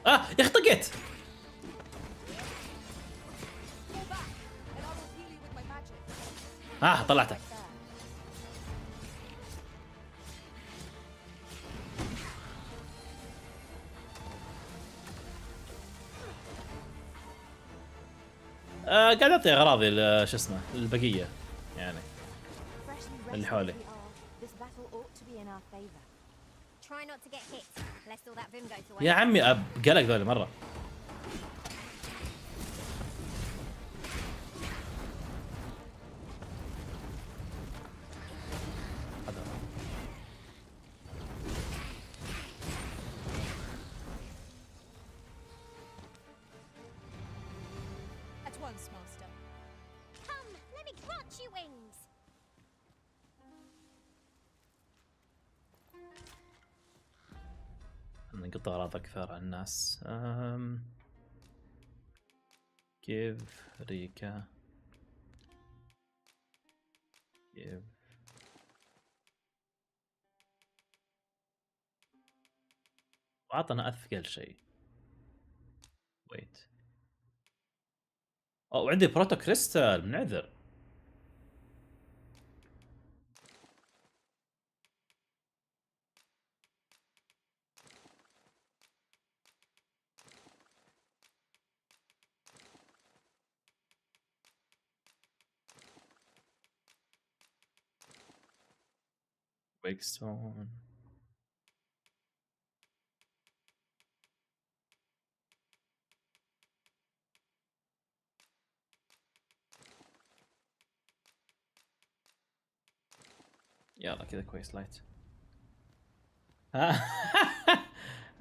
يا اخي طقيت. طلعته. قاعد اعطي اغراضي شو اسمه البقيه يعني اللي حولي. يا عمي قلق ذولي مره. نقطع أغراض أكثر عن الناس. كيف ريكا كيف وعطنا أثقل شيء. ويت وعندي بروتو كريستال منعذر. ويكستون يلا كذا كويس لايت.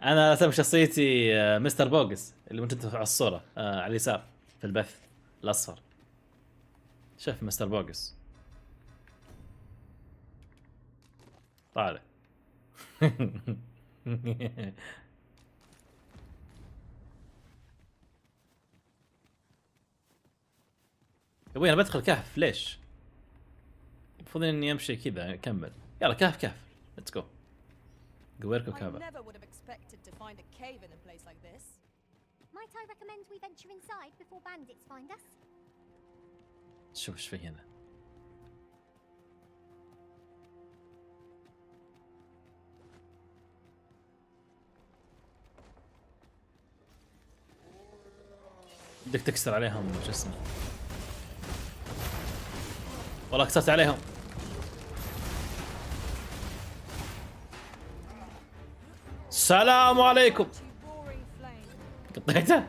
انا اسم شخصيتي مستر بوغس اللي موجود على الصوره على اليسار في البث الاصفر. شوف مستر بوغس طالع. ابوي انا بدخل كهف ليش؟ المفروض اني امشي كذا اكمل. يلا كهف كهف ليتس جو. قويركم كهف. شوف ايش في هنا. بدك تكسر عليهم شو اسمه. والله كسرت عليهم. السلام عليكم. قطيته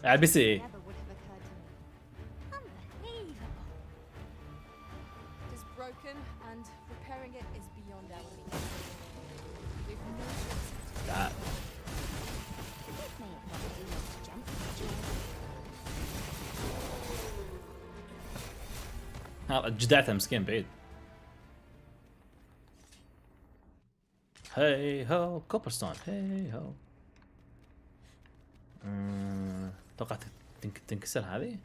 على البي سي. تعال جدعته مسكين بعيد. هاي هو كوبرستون هاي هو. توقعت تنكسر هذه.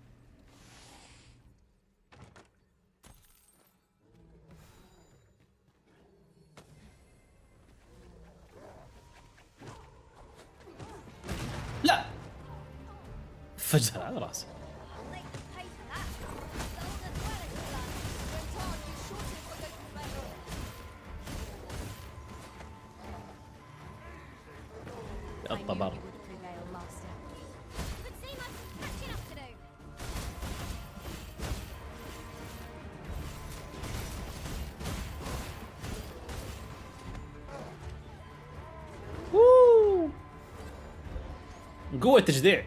لا فجأة على راسي. الطبر قوة تجديع.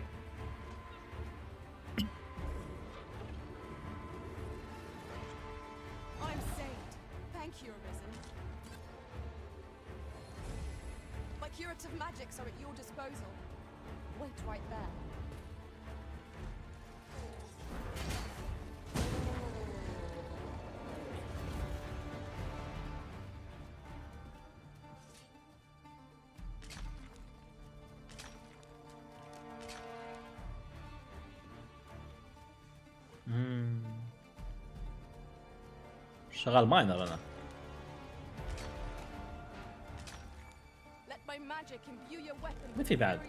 Curative magics are at your disposal. Wait right there. شغال ماينر انا. ما في بعد.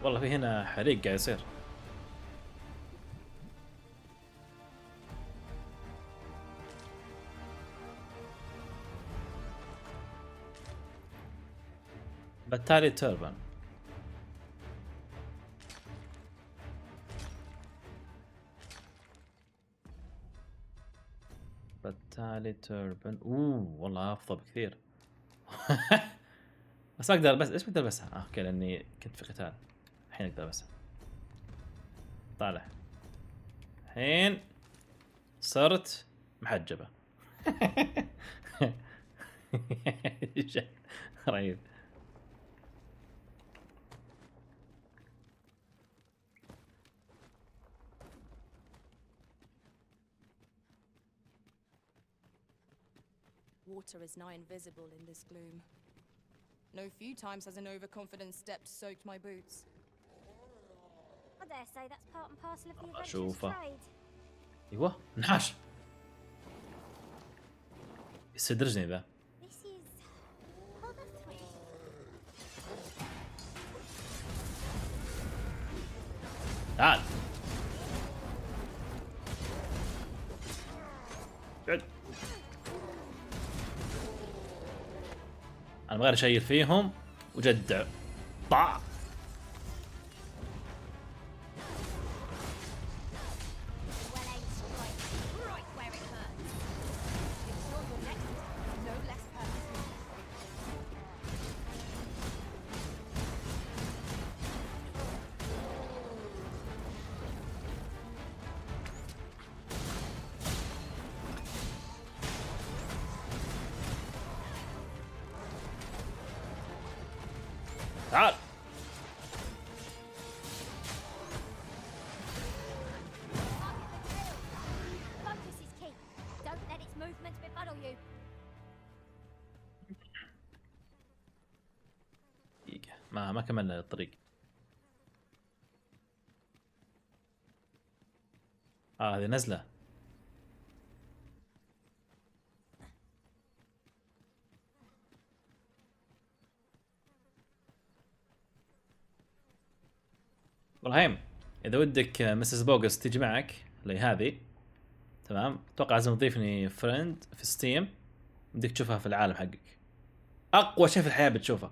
والله في هنا حريق قاعد يصير. بالتالي توربن. بالتالي توربن. والله افضل بكثير. بس ما اقدر. بس ايش بقدر البسها؟ اوكي لاني كنت في قتال. الحين اقدر البسها. طالع. الحين صرت محجبة. رهيب. Water is nigh invisible in this gloom. No few times has an overconfident step soaked my boots. I dare say that's part and parcel of the adventurous أشوفه. trade. ايوه نحاش. يستدرجني ذا. This is rather thrilling. تعال. بعد. انا بغير اشيل فيهم وجدع. طع. تعال. Focus is key. Don't let its movements befuddle you. دقيقة. ما كملنا الطريق. هذه نزلة. ابراهيم اذا ودك مسز بوغس تيجي معك اللي هذه تمام. اتوقع لازم تضيفني فريند في ستيم. بدك تشوفها في العالم حقك. اقوى شيء في الحياه بتشوفه.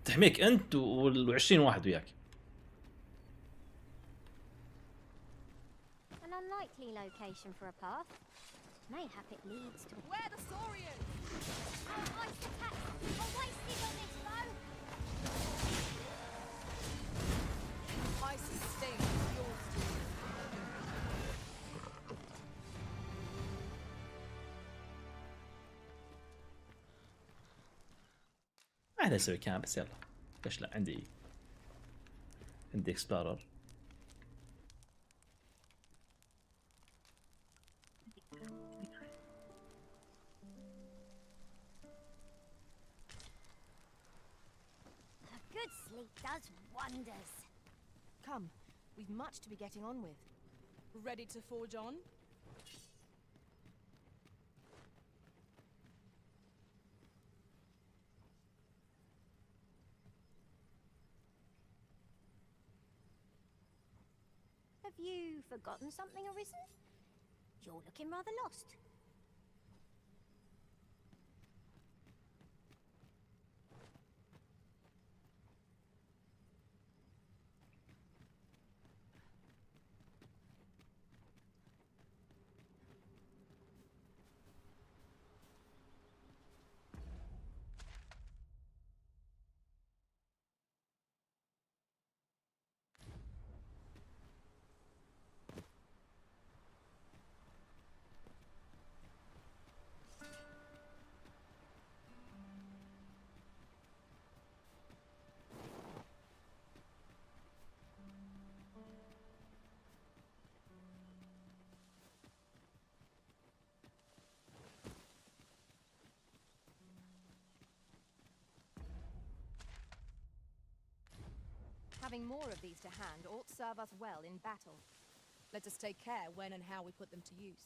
تحميك انت و20 واحد وياك. An unlikely location for a path. Mayhap it leads to Where the Saurians? Our ice attack are wasted on this foe. Ice sting yours. ما عاد اسوي كامب بس يلا. ليش لا؟ عندي اكسبلورر. A good sleep does wonders. Come, we've much to be getting on with. Ready to forge on? Have you forgotten something, Arisen? You're looking rather lost. Having more of these to hand ought serve us well in battle. Let us take care when and how we put them to use.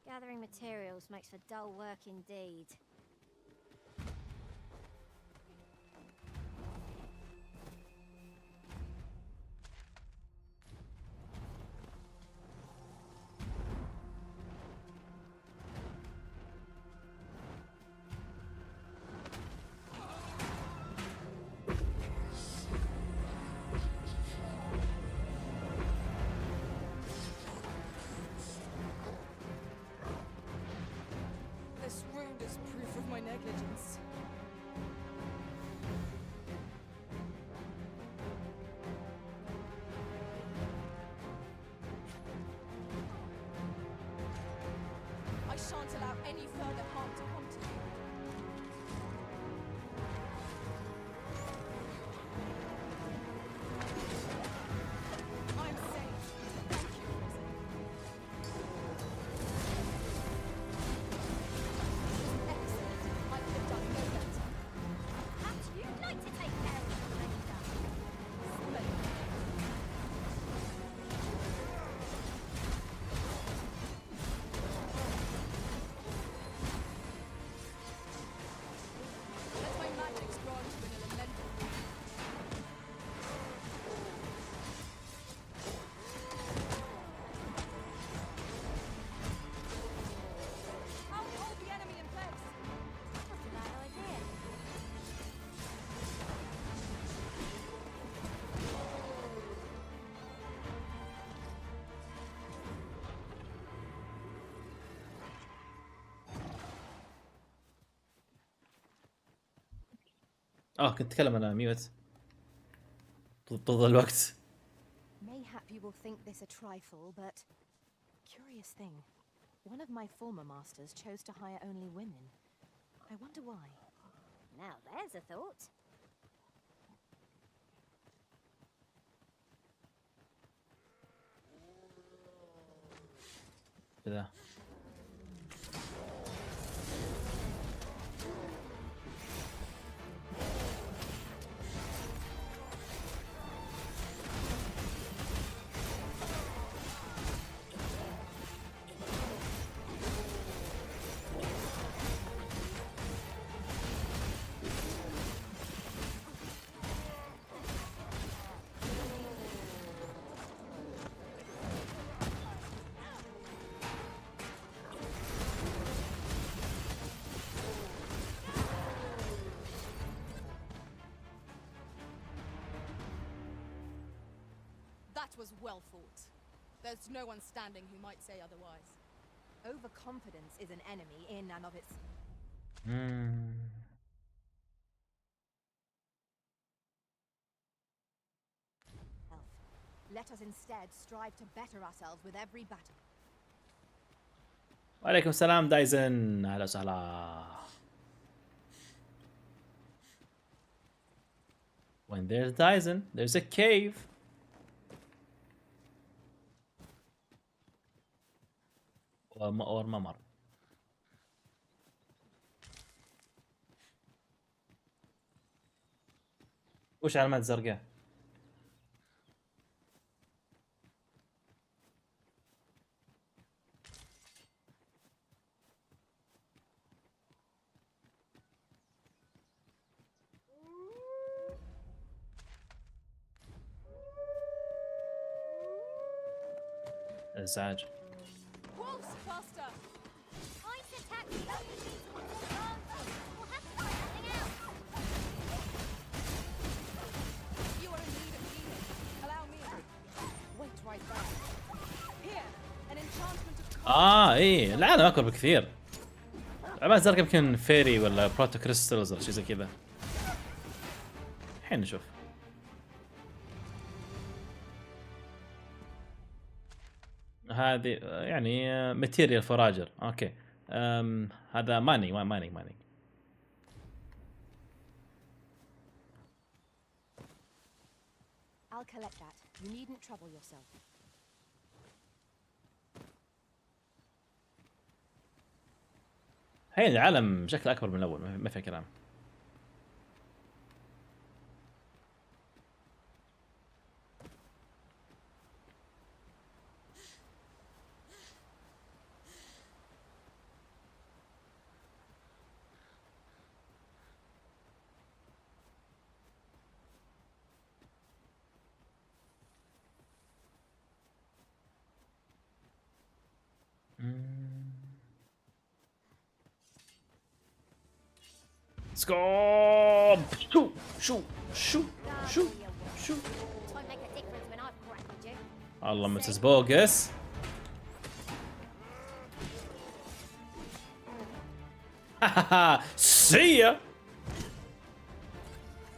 Gathering materials makes for dull work indeed. This wound is proof of my negligence. I shan't allow any further harm to come to you. I'm safe. Thank you, Prison. Excellent. I could have done no better. Perhaps you'd like to take care of the remainder. Splendid. Let my magics grant you an elemental rune. I'll hold the enemy in place. Not a bad idea. كنت اتكلم انا ميوت طول الوقت. Mayhap you will think this a trifle, but curious thing. One of my former masters chose to hire only women. I wonder why. Now there's a thought. كذا. That was well fought. There's no one standing who might say otherwise. Overconfidence is an enemy in and of its... self. Let us instead strive to better ourselves with every battle. وعليكم السلام دايزن، اهلا وسهلا. When there's Dyson, there's a cave. or ممر. وش علامات زرقاء؟ ازعاج. Wolves, faster! Ice attack only leads to more advantage. We'll have to try something else. You are in need of healing. Allow me. Wait right there. Here, an enchantment of ايه العالم اكبر بكثير. علامات زرقاء يمكن فيري ولا بروتو كريستالز ولا شيء زي كذا. الحين نشوف. هذه يعني ماتيريال فراجر. اوكي هذا ماني. I'll collect that. You needn't trouble yourself. الحين العالم بشكل اكبر من الاول، ما في كلام. سكوب شو شو شو شو شو الله مسز بوغس. سيا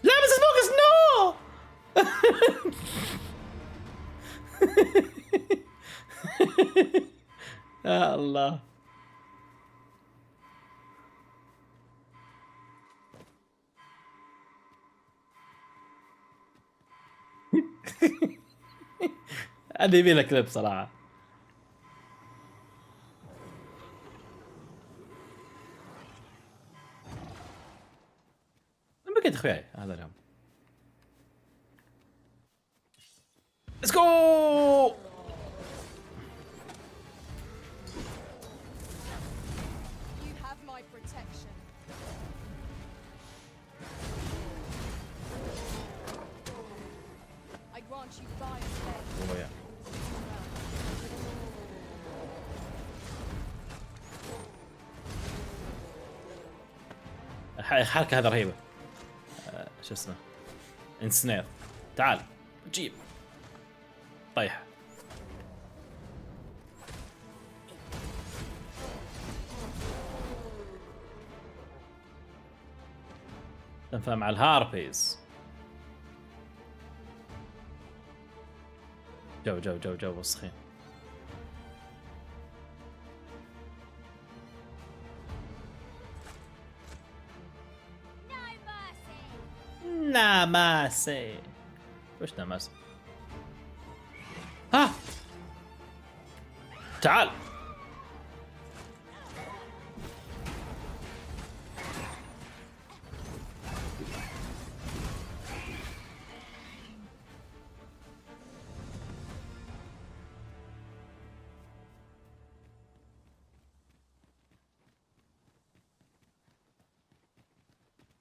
لا مسز بوغس نو. يا الله. هذا يبي له كليب صراحة. ما بقيت اخوياي هذا اليوم. ليتس جو. الحركة هذه رهيبة. شو اسمه؟ انسنير. تعال جيب طيح. تنفع مع الهاربيز. جو وسخين. ناماسي. وش ناماسي؟ ها تعال.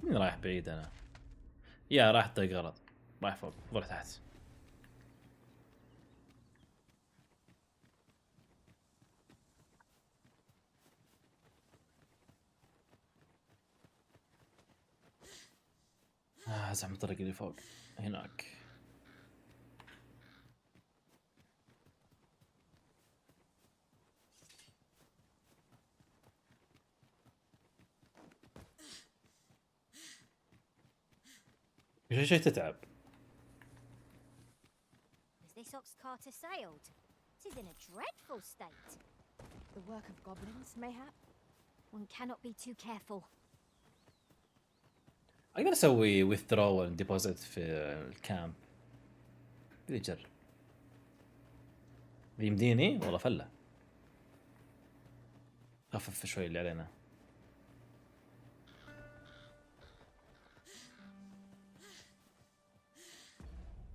مين رايح بعيد انا؟ يا راح طق غلط. رايح فوق ولا تحت. زعم الطريق اللي فوق هناك. شيء تتعب. As this ox cart assailed, 'tis in a dreadful state. The work of goblins, mayhap? One cannot be too careful. اقدر اسوي withdrawal deposit في الكامب. بدي اجرب. يمديني والله فله. خفف شوي اللي علينا.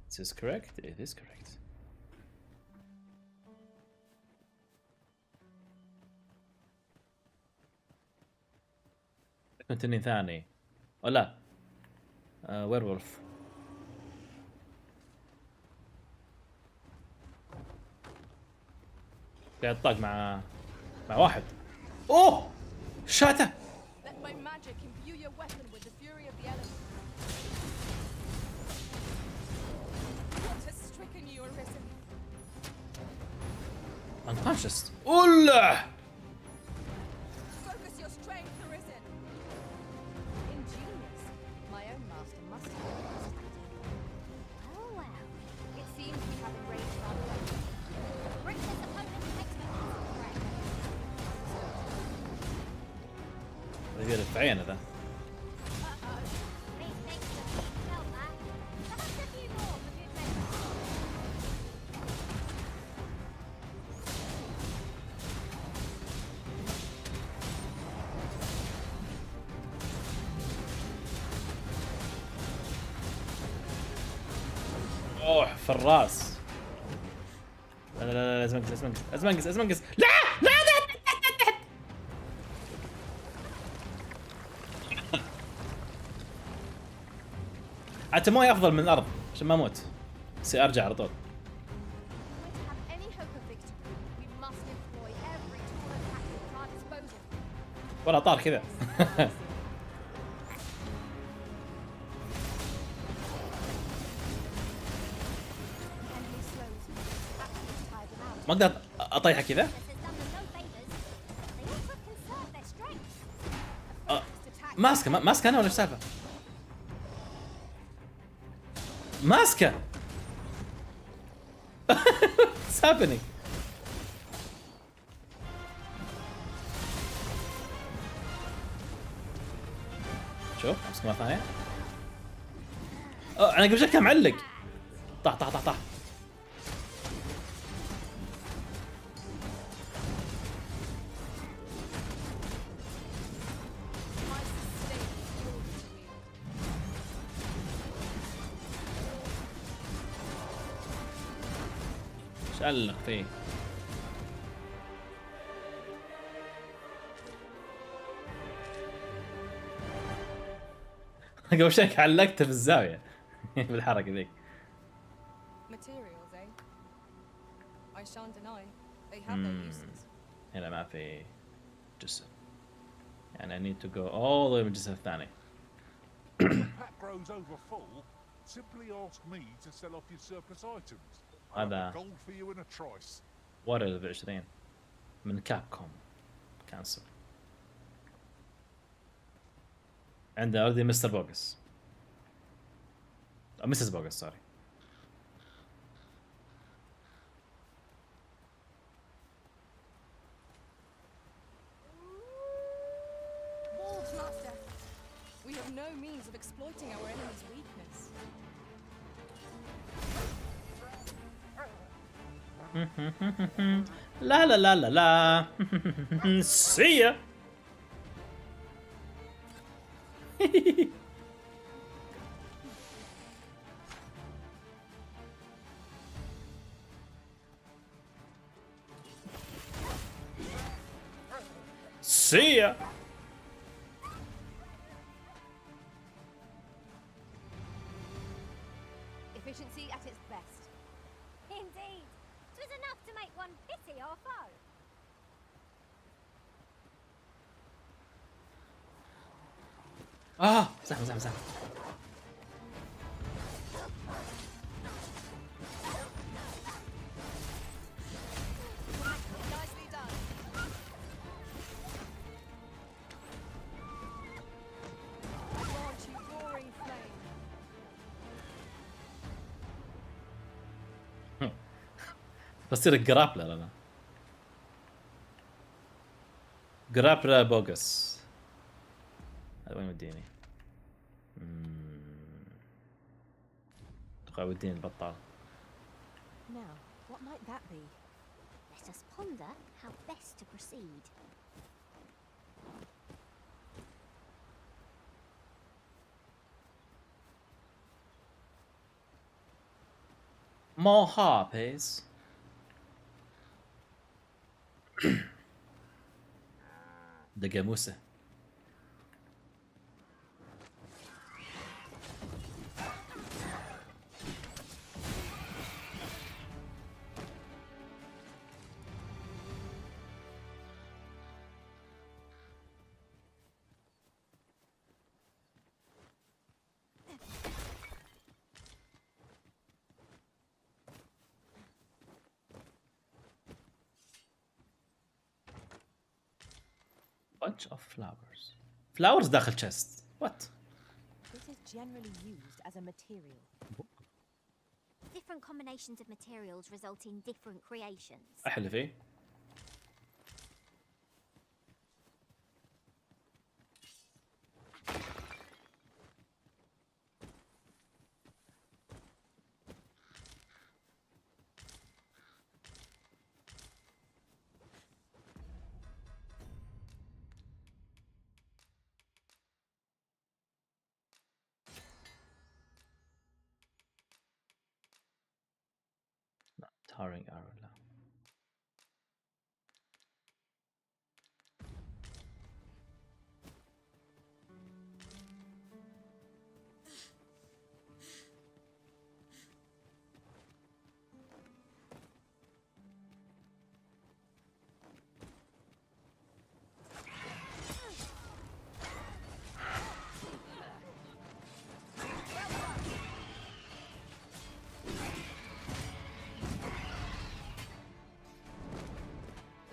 This is correct. It is correct. كنت اني ثاني. ولا ويرولف. قاعد طاق مع واحد. اوه شاته. Let my magic imbue your weapon with the fury of the elements. What has stricken you, Arisen? unconscious. الله. Focus your strength, Arisen. Ingenious. My own master must have been this tactic. Oh well. It seems we have arranged our way. Bring this opponent next to يدير في عينه ذا. روح في الراس. لا لا لا لازم انقز لازم انقز لازم انقز لازم انقز. لا لا حتى مويه افضل من الارض عشان ما اموت. بس ارجع على طول. ولا طار كذا. ما اقدر اطيحه كذا. ماسكه ماسكه انا ولا ايش السالفه؟ ماسكه. What's happening؟ شوف امسك مره ثانيه. انا قبل شوي كان معلق. طاح طاح طاح طاح. ايش علق فيه؟ قبل شوي علقته في الزاوية بالحركة ذيك. Materials, eh? I shan't deny they have their uses. هنا ما في جسم. يعني I need to go all the way من الجسم الثاني. Pack grows over full. Simply ask me to sell off your surplus items. هذا gold for you in a trice. وارد ب20 من كابكوم. كانسل. عنده اوريدي مستر بوغس. أو مسز بوغس سوري. Wolves, Master. We have no means of exploiting our enemy's weakness. لا لا لا لا لا. سيا. سيا. Efficiency at its best. Indeed. 'Twas enough to make one pity our foe. زحمة زحمة زحمة. Nicely done. I want you roaring flame. بصير جرابلر انا. جرابلر بوغس. هذا وين وديني؟ اتوقع وديني البطال. Now, what might that be? Let us ponder how best to proceed. More harpies. دقة موسى. Bunch of flowers. Flowers داخل chest. What? This is generally used as a material. Different combinations of materials result in different creations. أحلى فيه. towering arrow لا.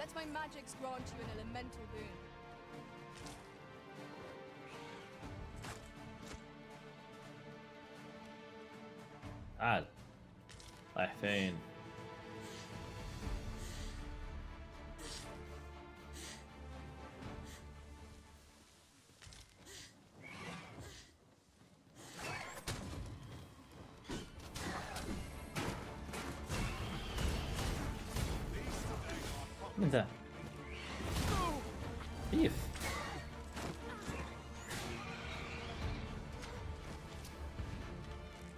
Let my magics grant you an elemental boon. تعال. رايح فين؟ من ذا؟ كيف؟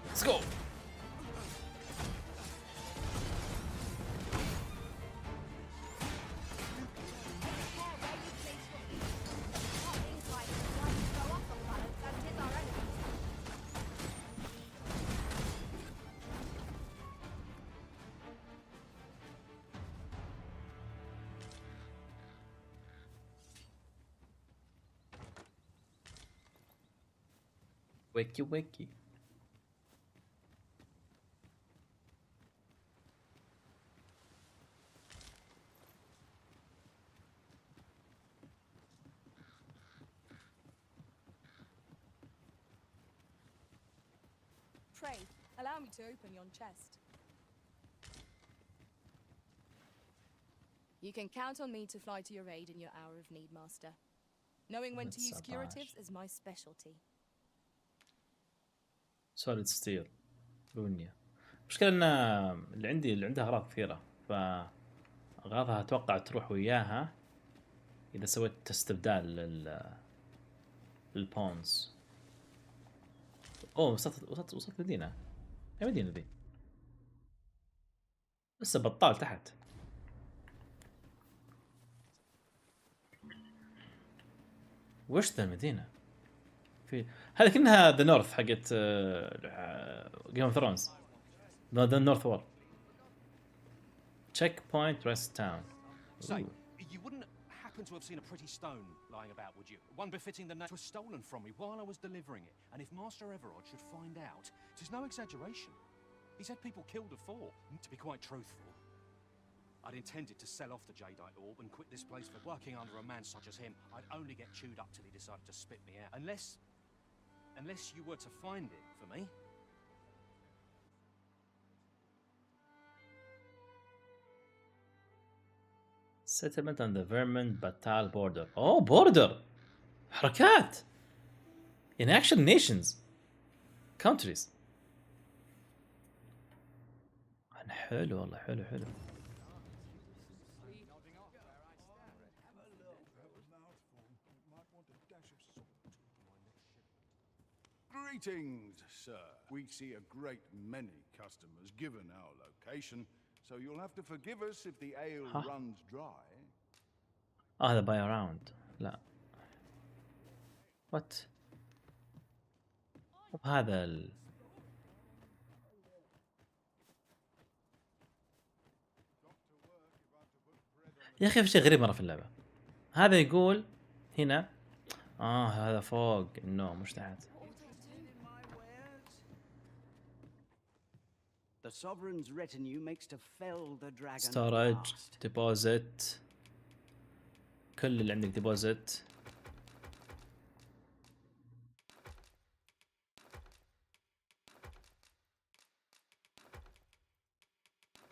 Let's go. Wakey wakey. Pray, allow me to open yon chest. You can count on me to fly to your aid in your hour of need, Master. Knowing when to use curatives is my specialty. solid ستيل بنية. المشكلة ان اللي عندها اغراض كثيرة، فاغراضها اتوقع تروح وياها اذا سويت استبدال للبونز. اوه وصلت مدينة. اي مدينة ذي؟ لسه بطال تحت. وش ذا المدينة؟ في هذا كأنها ذا نورث حقت جيم اوف ثرونز، ذا نورث وول. تشيك بوينت ريست تاون. Say, you wouldn't happen to have seen a pretty stone lying about, would you? One befitting the name. It was stolen from me while I was delivering it, and if Master Everard should find out, it is no exaggeration. He's had people killed before. To be quite truthful, I'd intended to sell off the jadeite orb and quit this place for working under a man such as him. I'd only get chewed up till he decided to spit me out. Unless you were to find it for me. Settlement on the Vermin Batal border. Oh, border! حركات! In action nations. Countries. حلو والله، حلو. Greetings, sir. We see a great many customers given our location, so you'll have to forgive us if the ale runs dry. هذا buy around. لا. What? هذا يا اخي في شيء غريب مرة في اللعبة. هذا يقول هنا هذا فوق، انه مش تحت. The sovereign's retinue makes to fell the dragon. storage deposit. كل اللي عندك deposit.